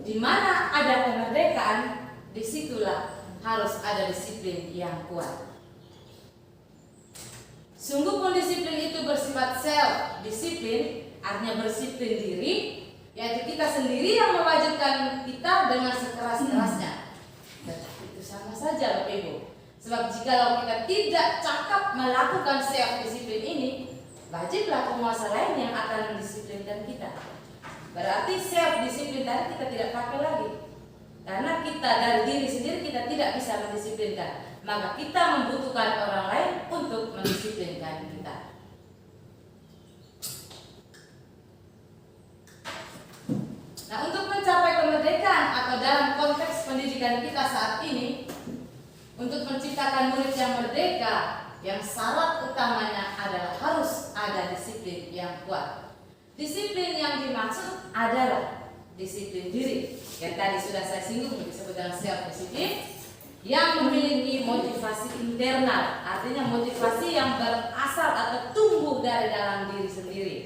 di mana ada kemerdekaan, disitulah harus ada disiplin yang kuat. Sungguh pun disiplin itu bersifat self disiplin, artinya berdisiplin diri, yaitu kita sendiri yang mewajibkan kita dengan sekeras-kerasnya. Tetapi itu sama saja Bapak Ibu. Sebab jikalau kita tidak cakap melakukan self disiplin ini, wajiblah penguasa lain yang akan mendisiplinkan kita. Berarti self disiplin tadi kita tidak pakai lagi. Karena kita dari diri sendiri kita tidak bisa mendisiplinkan, maka kita membutuhkan orang lain untuk mendisiplinkan kita. Nah, untuk mencapai kemerdekaan atau dalam konteks pendidikan kita saat ini, untuk menciptakan murid yang merdeka, yang syarat utamanya adalah harus ada disiplin yang kuat. Disiplin yang dimaksud adalah disiplin diri yang tadi sudah saya singgung, disebut dengan self disiplin, yang memiliki motivasi internal, artinya motivasi yang berasal atau tumbuh dari dalam diri sendiri.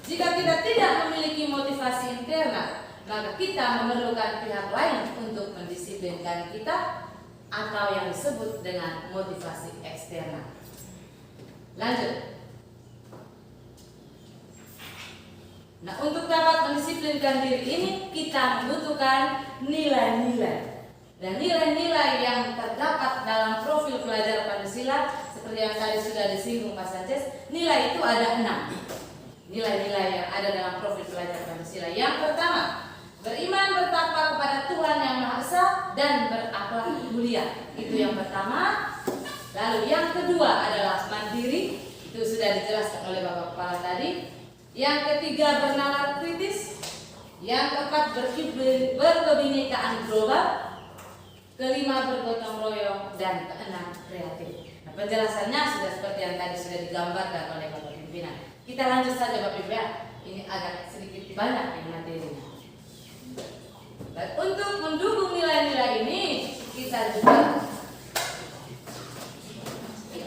Jika kita tidak memiliki motivasi internal, maka kita memerlukan pihak lain untuk mendisiplinkan kita, atau yang disebut dengan motivasi eksternal. Lanjut. Nah, untuk dapat mendisiplinkan diri ini, kita membutuhkan nilai-nilai. Dan nilai-nilai yang terdapat dalam profil pelajar Pancasila, seperti yang tadi sudah disinggung Pak Sanchez, nilai itu ada 6. Nilai-nilai yang ada dalam profil pelajar Pancasila. Yang pertama, beriman bertakwa kepada Tuhan Yang Maha Esa dan berakhlak mulia. Itu yang pertama. Lalu yang kedua adalah mandiri. Itu sudah dijelaskan oleh Bapak Kepala tadi. Yang ketiga bernalar kritis. Yang keempat berkebinekaan global. Kelima bergotong royong. Dan keenam kreatif. Nah, penjelasannya sudah seperti yang tadi sudah digambarkan oleh Bapak Pimpinan. Kita lanjut saja Bapak Ibu ya. Ini agak sedikit banyak yang materinya. Dan untuk mendukung nilai-nilai ini, kita juga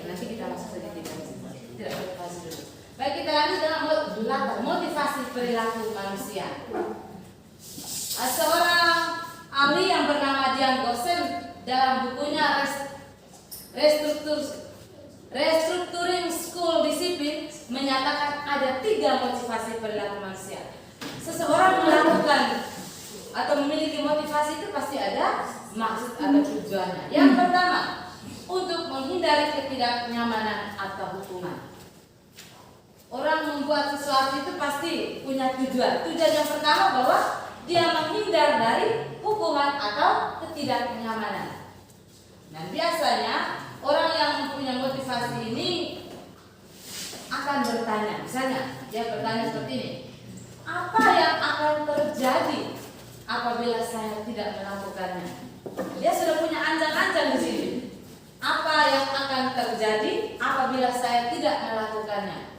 nanti kita masuk saja tidak motivasi dulu. Baik, kita lanjut dengan latar motivasi perilaku manusia. Seorang ahli yang bernama Dian Gosen dalam bukunya Restructuring School Discipline menyatakan ada 3 motivasi perilaku manusia. Seseorang melakukan atau memiliki motivasi itu pasti ada maksud atau tujuannya. Yang pertama, untuk menghindari ketidaknyamanan atau hukuman. Orang membuat sesuatu itu pasti punya tujuan. Tujuan yang pertama bahwa dia menghindar dari hukuman atau ketidaknyamanan. Dan biasanya orang yang mempunyai motivasi ini akan bertanya, misalnya dia bertanya seperti ini, apa yang akan terjadi apabila saya tidak melakukannya? Dia sudah punya ancang-ancang di sini. Apa yang akan terjadi apabila saya tidak melakukannya?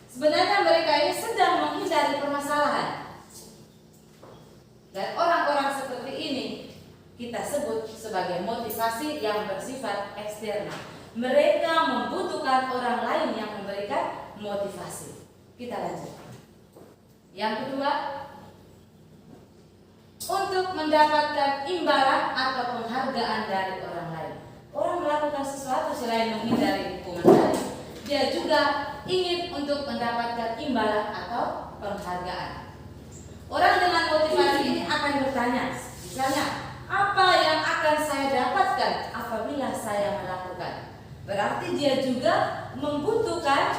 Sebenarnya mereka ini sedang menghindari permasalahan. Dan orang-orang seperti ini kita sebut sebagai motivasi yang bersifat eksternal. Mereka membutuhkan orang lain yang memberikan motivasi. Kita lanjut. Yang kedua, untuk mendapatkan imbalan atau penghargaan dari orang lain. Orang melakukan sesuatu selain menghindari hukuman lain, dia juga ingin untuk mendapatkan imbalan atau penghargaan. Orang dengan motivasi ini akan bertanya, misalnya, apa yang akan saya dapatkan apabila saya melakukan? Berarti dia juga membutuhkan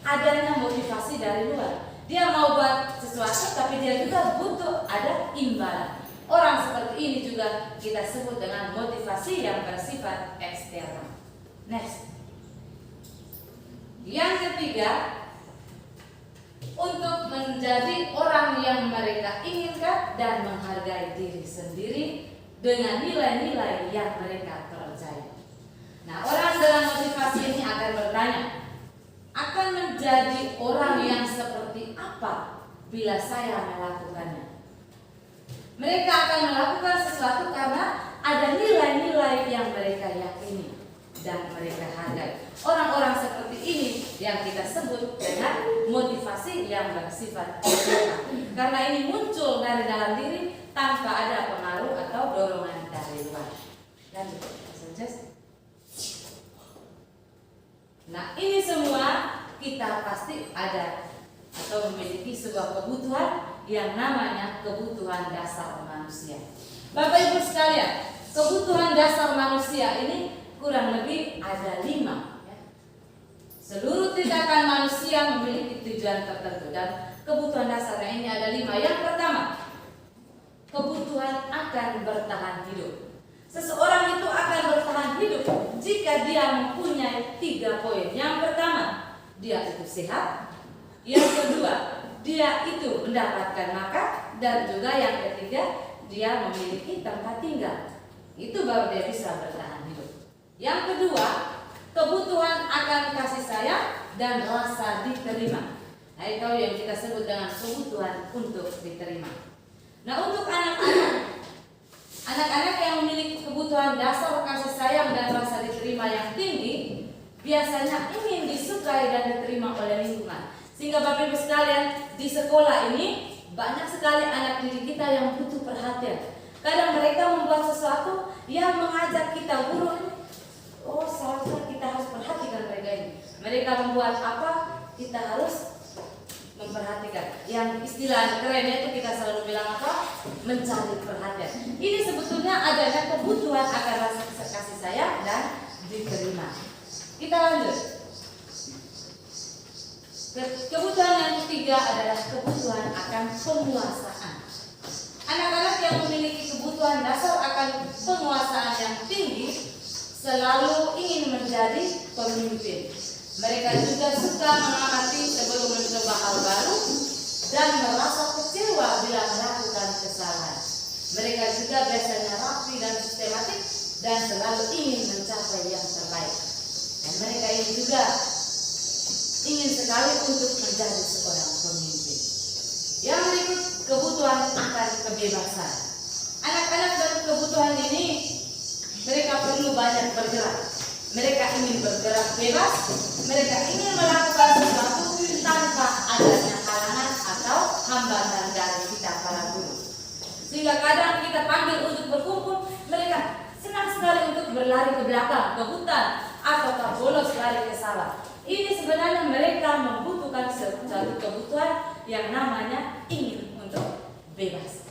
adanya motivasi dari luar. Dia mau buat sesuatu tapi dia juga butuh ada imbalan. Orang seperti ini juga kita sebut dengan motivasi yang bersifat eksternal. Next. Yang ketiga, untuk menjadi orang yang mereka inginkan dan menghargai diri sendiri dengan nilai-nilai yang mereka percaya. Nah, orang dengan motivasi ini akan bertanya, akan menjadi orang yang seperti apa bila saya melakukannya? Mereka akan melakukan sesuatu karena ada nilai-nilai yang mereka yakini dan mereka hargai. Orang-orang seperti ini yang kita sebut dengan motivasi yang bersifat eksternal. Karena ini muncul dari dalam diri tanpa ada pengaruh atau dorongan dari luar. Lanjut, Sanchez. Nah, ini semua kita pasti ada atau memiliki sebuah kebutuhan yang namanya kebutuhan dasar manusia. Bapak Ibu sekalian, kebutuhan dasar manusia ini kurang lebih ada 5. Seluruh tindakan manusia memiliki tujuan tertentu dan kebutuhan dasarnya ini ada 5. Yang pertama, kebutuhan akan bertahan hidup. Seseorang itu akan bertahan hidup jika dia mempunyai 3 poin. Yang pertama, dia itu sehat. Yang kedua, dia itu mendapatkan makan. Dan juga yang ketiga, dia memiliki tempat tinggal. Itu baru dia bisa bertahan hidup. Yang kedua, kebutuhan akan kasih sayang dan rasa diterima. Nah, itu yang kita sebut dengan kebutuhan untuk diterima. Nah, untuk anak-anak yang memiliki kebutuhan dasar kasih sayang dan rasa diterima yang tinggi, biasanya ingin disukai dan diterima oleh lingkungan. Sehingga Bapak Ibu sekalian, di sekolah ini banyak sekali anak didik kita yang butuh perhatian. Kadang mereka membuat sesuatu yang mengajak kita guru, oh seharusnya kita harus perhatikan mereka ini. Mereka membuat apa, kita harus memperhatikan. Yang istilah kerennya itu kita selalu bilang apa? Mencari perhatian. Ini sebetulnya adanya kebutuhan akan rasa kasih sayang dan diterima. Kita lanjut. Kebutuhan yang ketiga adalah kebutuhan akan penguasaan. Anak-anak yang memiliki kebutuhan dasar akan penguasaan yang tinggi selalu ingin menjadi pemimpin. Mereka juga suka mengamati sebelum mencoba hal baru dan merasa kecewa bila melakukan kesalahan. Mereka juga biasanya rapi dan sistematik dan selalu ingin mencapai yang terbaik. Dan mereka ini juga ingin sekali untuk menjadi seorang pemimpin. Yang berikut, kebutuhan akan kebebasan. Anak-anak dan kebutuhan ini mereka perlu banyak bergerak. Mereka ingin bergerak bebas. Mereka ingin melakukan sesuatu tanpa adanya halangan atau hambatan dari kita para guru. Sehingga kadang kita panggil untuk berkumpul, mereka senang sekali untuk berlari ke belakang, ke hutan, atau bolos lari ke sawah. Ini sebenarnya mereka membutuhkan satu kebutuhan yang namanya ingin untuk bebas.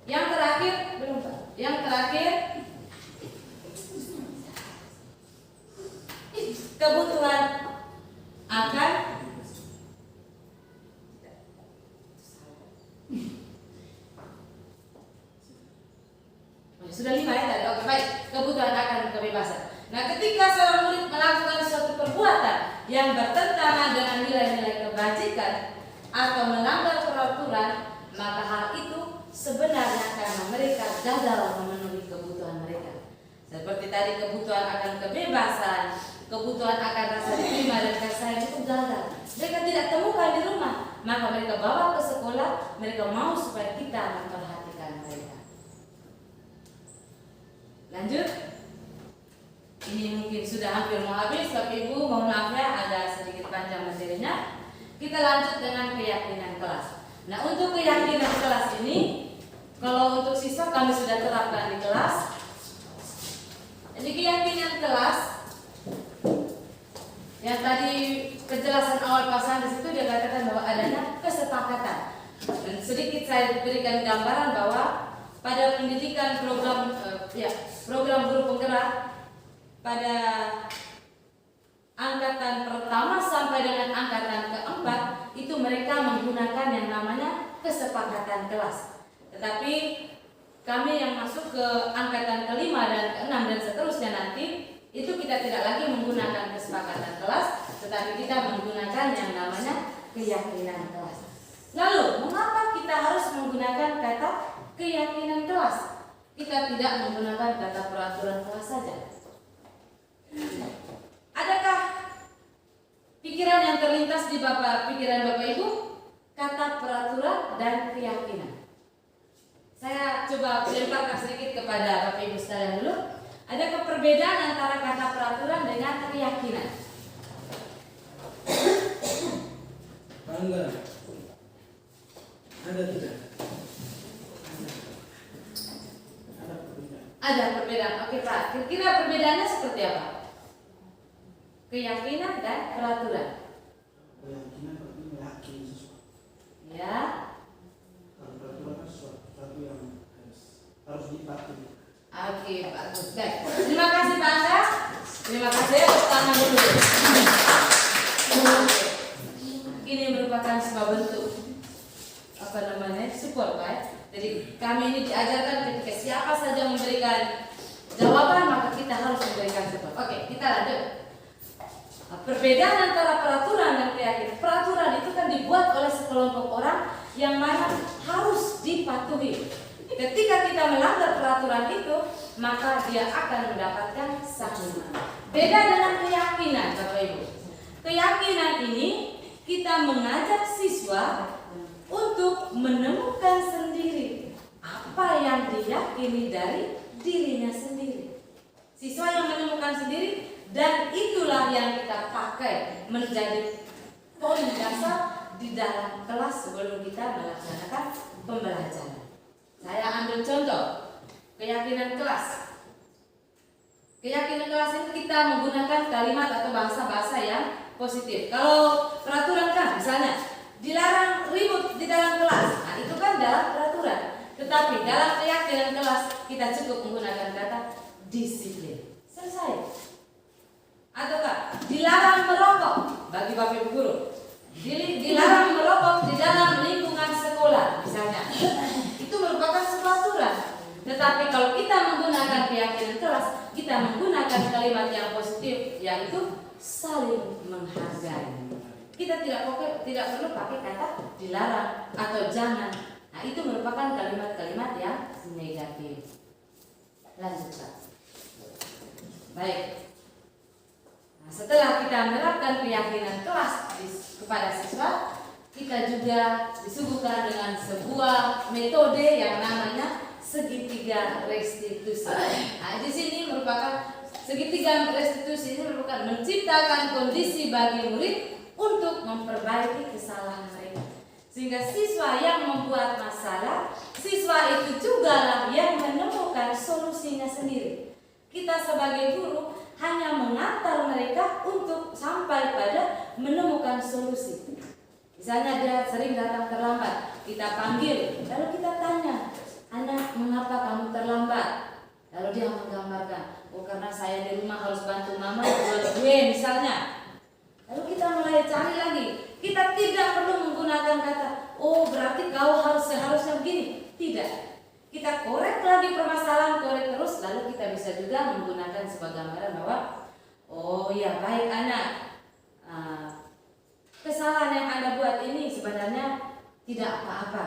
Yang terakhir, belum Pak. Yang terakhir, kebutuhan akan sudah 5 ya tadi. Oke, baik. Kebutuhan akan kebebasan. Nah, ketika seorang murid melakukan suatu perbuatan yang bertentangan dengan nilai-nilai kebajikan atau melanggar peraturan, maka hal itu sebenarnya karena mereka gagal memenuhi kebutuhan mereka. Seperti tadi kebutuhan akan kebebasan, kebutuhan akan rasa diterima dan kasih sayang itu gagal. Mereka tidak temukan di rumah, maka mereka bawa ke sekolah. Mereka mau supaya kita memperhatikan mereka. Lanjut. Ini mungkin sudah hampir mau habis, tapi Ibu mohon maaf ya, ada sedikit panjang materinya. Kita lanjut dengan keyakinan kelas. Nah, untuk keyakinan kelas ini, kalau untuk siswa kami sudah terapkan di kelas. Jadi keyakinan kelas, yang tadi penjelasan awal pasangan di situ dia katakan bahwa adanya kesepakatan. Dan sedikit saya berikan gambaran bahwa pada pendidikan program guru penggerak pada angkatan pertama sampai dengan angkatan keempat itu mereka menggunakan yang namanya kesepakatan kelas. Tetapi kami yang masuk ke angkatan kelima dan keenam dan seterusnya nanti itu kita tidak lagi menggunakan kesepakatan kelas, tetapi kita menggunakan yang namanya keyakinan kelas. Lalu mengapa kita harus menggunakan kata keyakinan kelas? Kita tidak menggunakan kata peraturan kelas saja. Adakah pikiran yang terlintas di pikiran Bapak Ibu? Kata peraturan dan keyakinan. Saya coba lemparkan sedikit kepada Bapak Ibu sekalian dulu. Adakah perbedaan antara kata peraturan dengan keyakinan? Bangga. Ada tidak? Ada perbedaan. Ada perbedaan. Oke Pak, kira-kira perbedaannya seperti apa? Keyakinan dan peraturan. Keyakinan berarti meyakini sesuatu. Ya. Kalau peraturan kan sesuatu yang harus dipatuhi. Oke, bagus. Baik. Terima kasih Pak Angga. Terima kasih. Tepuk tangan dulu. Oke. Ini merupakan sebuah bentuk support Pak. Jadi kami ini diajarkan ketika siapa saja memberikan jawaban maka kita harus memberikan support. Oke, kita lanjut. Perbedaan antara peraturan dan keyakinan. Peraturan itu kan dibuat oleh sekelompok orang yang mana harus dipatuhi. Ketika kita melanggar peraturan itu, maka dia akan mendapatkan sanksi. Beda dengan keyakinan, Bapak Ibu. Keyakinan ini kita mengajak siswa untuk menemukan sendiri apa yang diyakini dari dirinya sendiri. Siswa yang menemukan sendiri, dan itulah yang kita pakai menjadi poin dasar di dalam kelas sebelum kita melaksanakan pembelajaran. Saya ambil contoh keyakinan kelas. Keyakinan kelas itu kita menggunakan kalimat atau bahasa-bahasa yang positif. Kalau peraturan kan misalnya dilarang ribut di dalam kelas. Nah, itu kan dalam peraturan. Tetapi dalam keyakinan kelas kita cukup menggunakan kata disiplin. Selesai. Ataukah dilarang merokok bagi Bapak Ibu guru. Dilarang merokok di dalam lingkungan sekolah misalnya. Itu merupakan sebuah aturan. Tetapi kalau kita menggunakan keyakinan kelas, kita menggunakan kalimat yang positif, yaitu saling menghargai. Kita tidak perlu pakai kata dilarang atau jangan. Nah, itu merupakan kalimat-kalimat yang negatif. Lanjut Pak. Baik. Nah, setelah kita menerapkan keyakinan kelas kepada siswa, kita juga disuguhkan dengan sebuah metode yang namanya segitiga restitusi. Nah, di sini merupakan segitiga restitusi ini merupakan menciptakan kondisi bagi murid untuk memperbaiki kesalahan mereka. Sehingga siswa yang membuat masalah, siswa itu juga lah yang menemukan solusinya sendiri. Kita sebagai guru hanya mengantar mereka untuk sampai pada menemukan solusi. Misalnya dia sering datang terlambat, kita panggil, lalu kita tanya, anak mengapa kamu terlambat? Lalu dia menggambarkan, oh karena saya di rumah harus bantu mama buat gue misalnya. Lalu kita mulai cari lagi, kita tidak perlu menggunakan kata, oh berarti kau seharusnya begini. Tidak, kita korek lagi permasalahan, korek terus, lalu kita bisa juga menggunakan sebuah gambaran bahwa, oh ya baik anak, kesalahan yang Anda buat ini sebenarnya tidak apa-apa.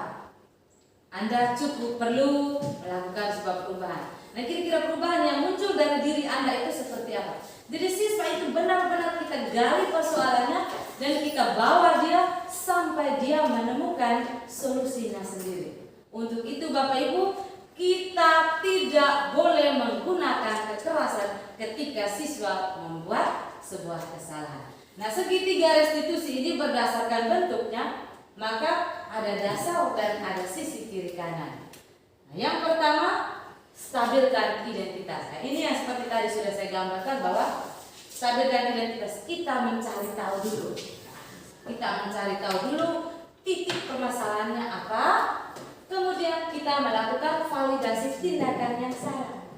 Anda cukup perlu melakukan sebuah perubahan. Nah, kira-kira perubahan yang muncul dari diri Anda itu seperti apa? Jadi siswa itu benar-benar kita gali persoalannya dan kita bawa dia sampai dia menemukan solusinya sendiri. Untuk itu Bapak Ibu, kita tidak boleh menggunakan kekerasan ketika siswa membuat sebuah kesalahan. Nah, segitiga restitusi ini berdasarkan bentuknya, maka ada dasar dan ada sisi kiri kanan. Nah, yang pertama, stabilkan identitas. Nah, ini yang seperti tadi sudah saya gambarkan bahwa stabilkan identitas, kita mencari tahu dulu. Kita mencari tahu dulu titik permasalahannya apa, kemudian kita melakukan validasi tindakan yang salah.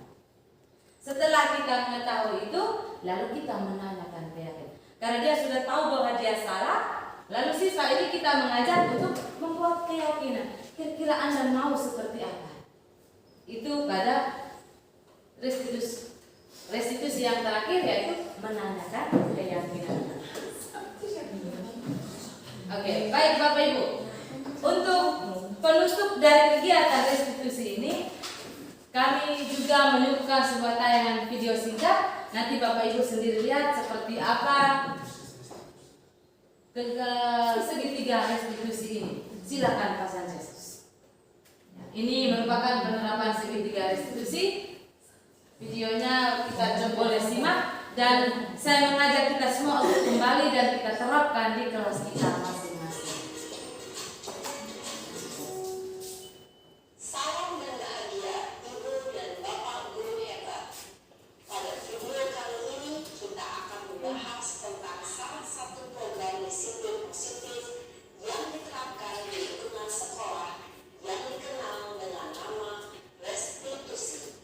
Setelah kita mengetahui itu, lalu kita menanyakan keyakinan. Karena dia sudah tahu bahwa dia salah, lalu siswa ini kita mengajar untuk membuat keyakinan. Kira-kira Anda mau seperti apa? Itu pada restitusi yang terakhir, yaitu menanyakan keyakinan. Oke, baik Bapak Ibu. Untuk penutup dari kegiatan restitusi ini, kami juga menunjukkan sebuah tayangan video singkat. Nanti Bapak Ibu sendiri lihat seperti apa segitiga restitusi ini. Silakan Pak Sanchez. Ini merupakan penerapan segitiga restitusi. Videonya kita boleh simak dan saya mengajak kita semua untuk kembali dan kita terapkan di kelas kita masing-masing. Salam dan bahagia Ibu dan Bapak guru hebat. Pada video kali ini kita akan membahas tentang salah satu program disiplin positif yang diterapkan di lingkungan sekolah yang dikenal dengan nama restitusi.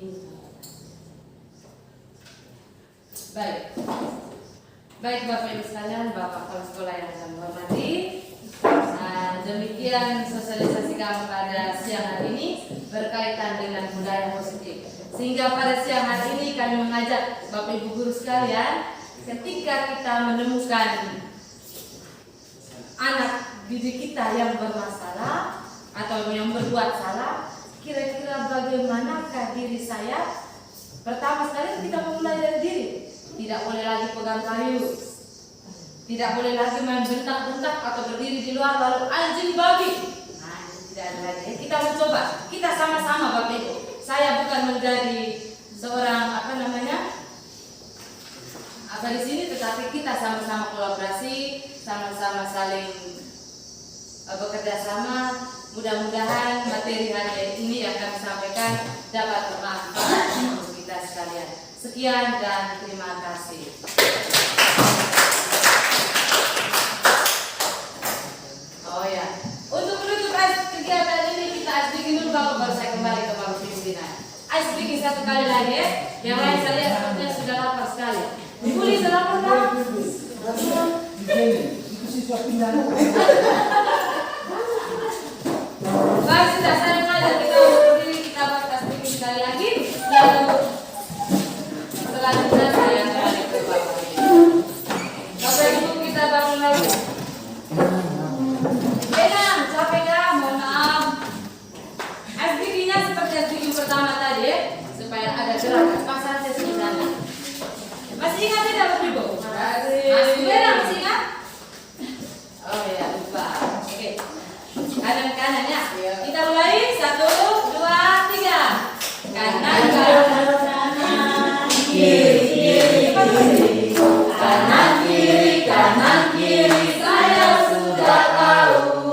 Baik. Baik Bapak Ibu sekalian, Bapak Kepala Sekolah yang saya hormati. Demikian sosialisasi kami pada siang hari ini berkaitan dengan budaya positif. Sehingga pada siang hari ini kami mengajak Bapak Ibu guru sekalian, ketika kita menemukan anak didik kita yang bermasalah atau yang berbuat salah, kira-kira bagaimanakah diri saya? Pertama sekali kita memulai dari diri. Tidak boleh lagi pegang kayu, tidak boleh lagi main bentak-bentak atau berdiri di luar lalu anjing babi. Nah, tidak ada lagi. Kita mencoba, kita sama-sama Bapak Ibu. Saya bukan menjadi seorang apa di sini, tetapi kita sama-sama kolaborasi, sama-sama saling bekerja sama. Mudah-mudahan materi hari ini yang kami sampaikan dapat bermanfaat untuk kita sekalian. Sekian dan terima kasih. Oh ya, untuk menutup kegiatan ini kita ice breaking dulu baru saya kembali ke Bapak pimpinan. Ice breaking satu kali lagi ya. Yang lain saya lihat sepertinya sudah lapar sekali. Ibu Li sudah lapar kan? Itu siswa pindah. Baik, sudah saya mengajak kita berdiri, kita buat ice breaking sekali lagi. Lalu selanjutnya saya kembali ke Bapak. Bapak Ibu kita bangun lagi. Capek ya, mohon maaf. SDG-nya seperti SDG pertama tadi ya, supaya ada gerakan. Pasal saya sebenarnya. Masih ingat tidak Bapak Ibu? Masih ingat? Masih ingat? Oh ya, lupa. Oke. Kanan ya. Kita mulai 1, 2, 3. Kanan kiri. Kanan kiri. Saya sudah tahu.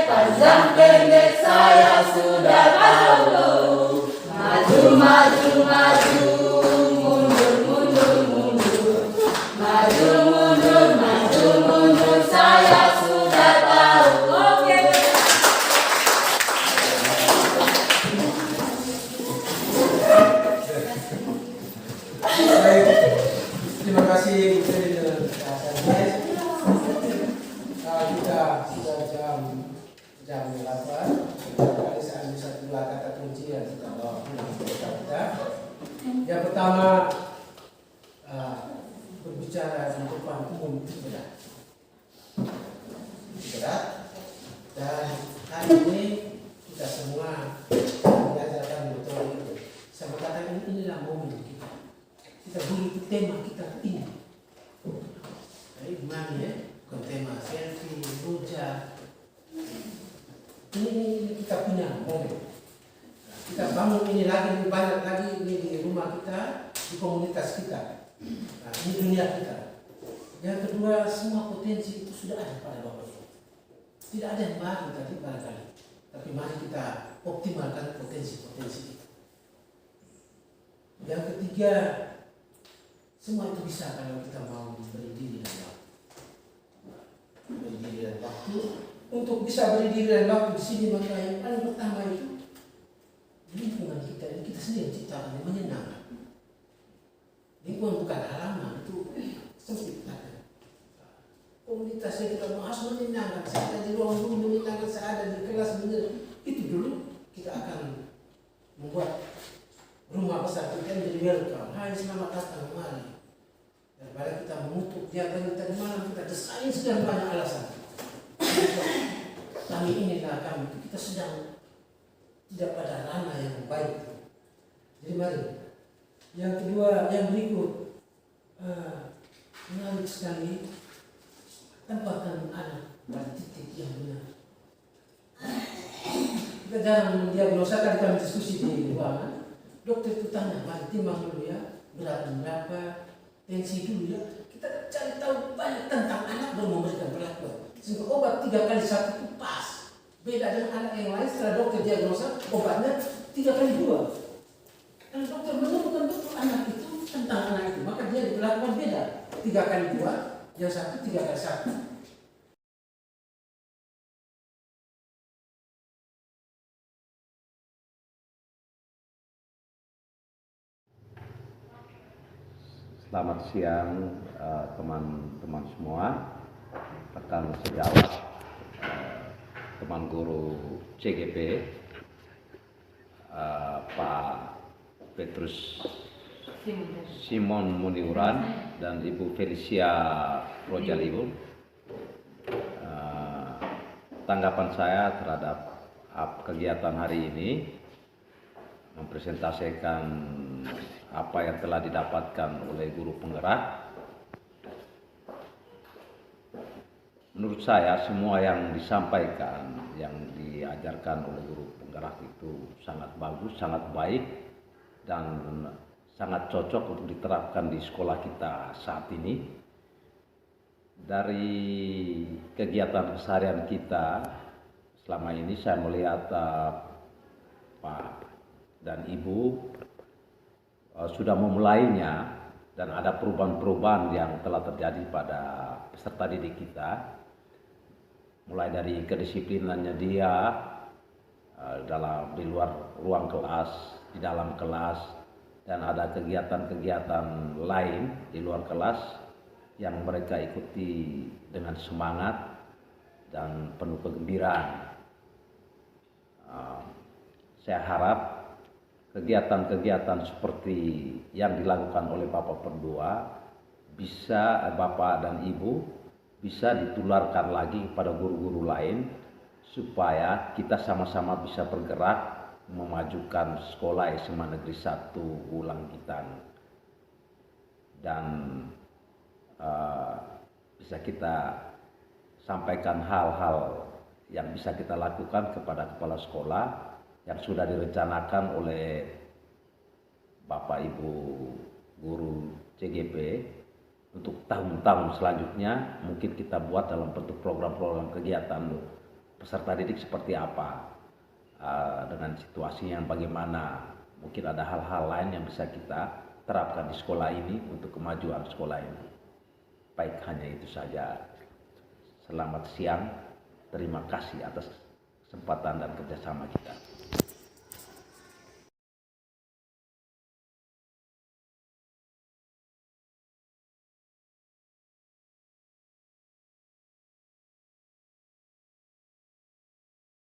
Panjang pendek saya sudah tahu. Maju mundur saya sudah tahu. Oke. Baik, terima kasih Bu Feli dan kita sudah jam 8. Kali saya ambil satu dua kata kunci yang kita bawa pulang ke kita. Yang pertama, berbicara di depan umum itu berat. Dan hari ini kita semua diajarkan betul itu. Saya berkata inilah momen kita. Kita beri tema kita ini. Jadi gimana ya? Bukan tema selfie, rujak. Ini kita punya momen. Kita bangun ini lagi, lebih banyak lagi ini di rumah kita, di komunitas kita. Nah, ini dunia kita. Yang kedua, semua potensi itu sudah ada pada Bapak Ibu. Tidak ada yang baru tadi barangkali. Tapi mari kita optimalkan potensi-potensi kita. Yang ketiga, semua itu bisa kalau kita mau beri diri dan waktu. Beri diri dan waktu. Untuk bisa beri diri dan waktu di sini, maka yang paling pertama itu lingkungan kita, ini kita sendiri ciptakan yang menyenangkan. Lingkungan bukan halaman, itu sempit. Komunitas yang kita mau harus menyenangkan. Saya ada di ruang guru menyenangkan, saya ada di kelas benar. Itu dulu kita akan membuat rumah besar kita menjadi welcome. Hai, selamat datang, mari. Daripada kita mengutuk dia tadi malam kita desain sedang banyak alasan. Kami inilah kami, kita sedang tidak pada ranah yang baik. Jadi mari. Yang kedua, yang berikut, menarik sekali, tempatkan anak pada titik yang benar. Kita jarang mendiagnosa, tadi kami diskusi di ruangan. Dokter itu tanya, mari timbang dulu ya, berat berapa, tensi dulu ya. Kita cari tahu banyak tentang anak baru memberikan perlakuan. Sehingga obat 3x1 itu pas. Beda dengan anak yang lain setelah dokter diagnosa obatnya 3x2. Kalau dokter menemukan betul anak itu tentang anak itu, maka dia diperlakukan beda. 3x2, yang satu 3x1. Selamat siang teman-teman semua, rekan sejawat, teman guru CGP, Pak Petrus Simon Muniuran dan Ibu Felicia Rojalibun. Tanggapan saya terhadap kegiatan hari ini mempresentasikan apa yang telah didapatkan oleh guru penggerak. Menurut saya semua yang disampaikan, yang diajarkan oleh guru penggerak itu sangat bagus, sangat baik, dan sangat cocok untuk diterapkan di sekolah kita saat ini. Dari kegiatan keseharian kita selama ini saya melihat Pak dan Ibu sudah memulainya, dan ada perubahan-perubahan yang telah terjadi pada peserta didik kita, mulai dari kedisiplinannya dia di luar ruang kelas, di dalam kelas, dan ada kegiatan-kegiatan lain di luar kelas yang mereka ikuti dengan semangat dan penuh kegembiraan. Saya harap kegiatan-kegiatan seperti yang dilakukan oleh Bapak berdua Bapak dan Ibu bisa ditularkan lagi kepada guru-guru lain, supaya kita sama-sama bisa bergerak memajukan sekolah SMA Negeri 1 Ulanggitan, dan bisa kita sampaikan hal-hal yang bisa kita lakukan kepada kepala sekolah yang sudah direncanakan oleh Bapak Ibu guru CGP untuk tahun-tahun selanjutnya. Mungkin kita buat dalam bentuk program-program kegiatan peserta didik seperti apa, dengan situasi yang bagaimana. Mungkin ada hal-hal lain yang bisa kita terapkan di sekolah ini untuk kemajuan sekolah ini. Baik, hanya itu saja. Selamat siang, terima kasih atas kesempatan dan kerjasama kita.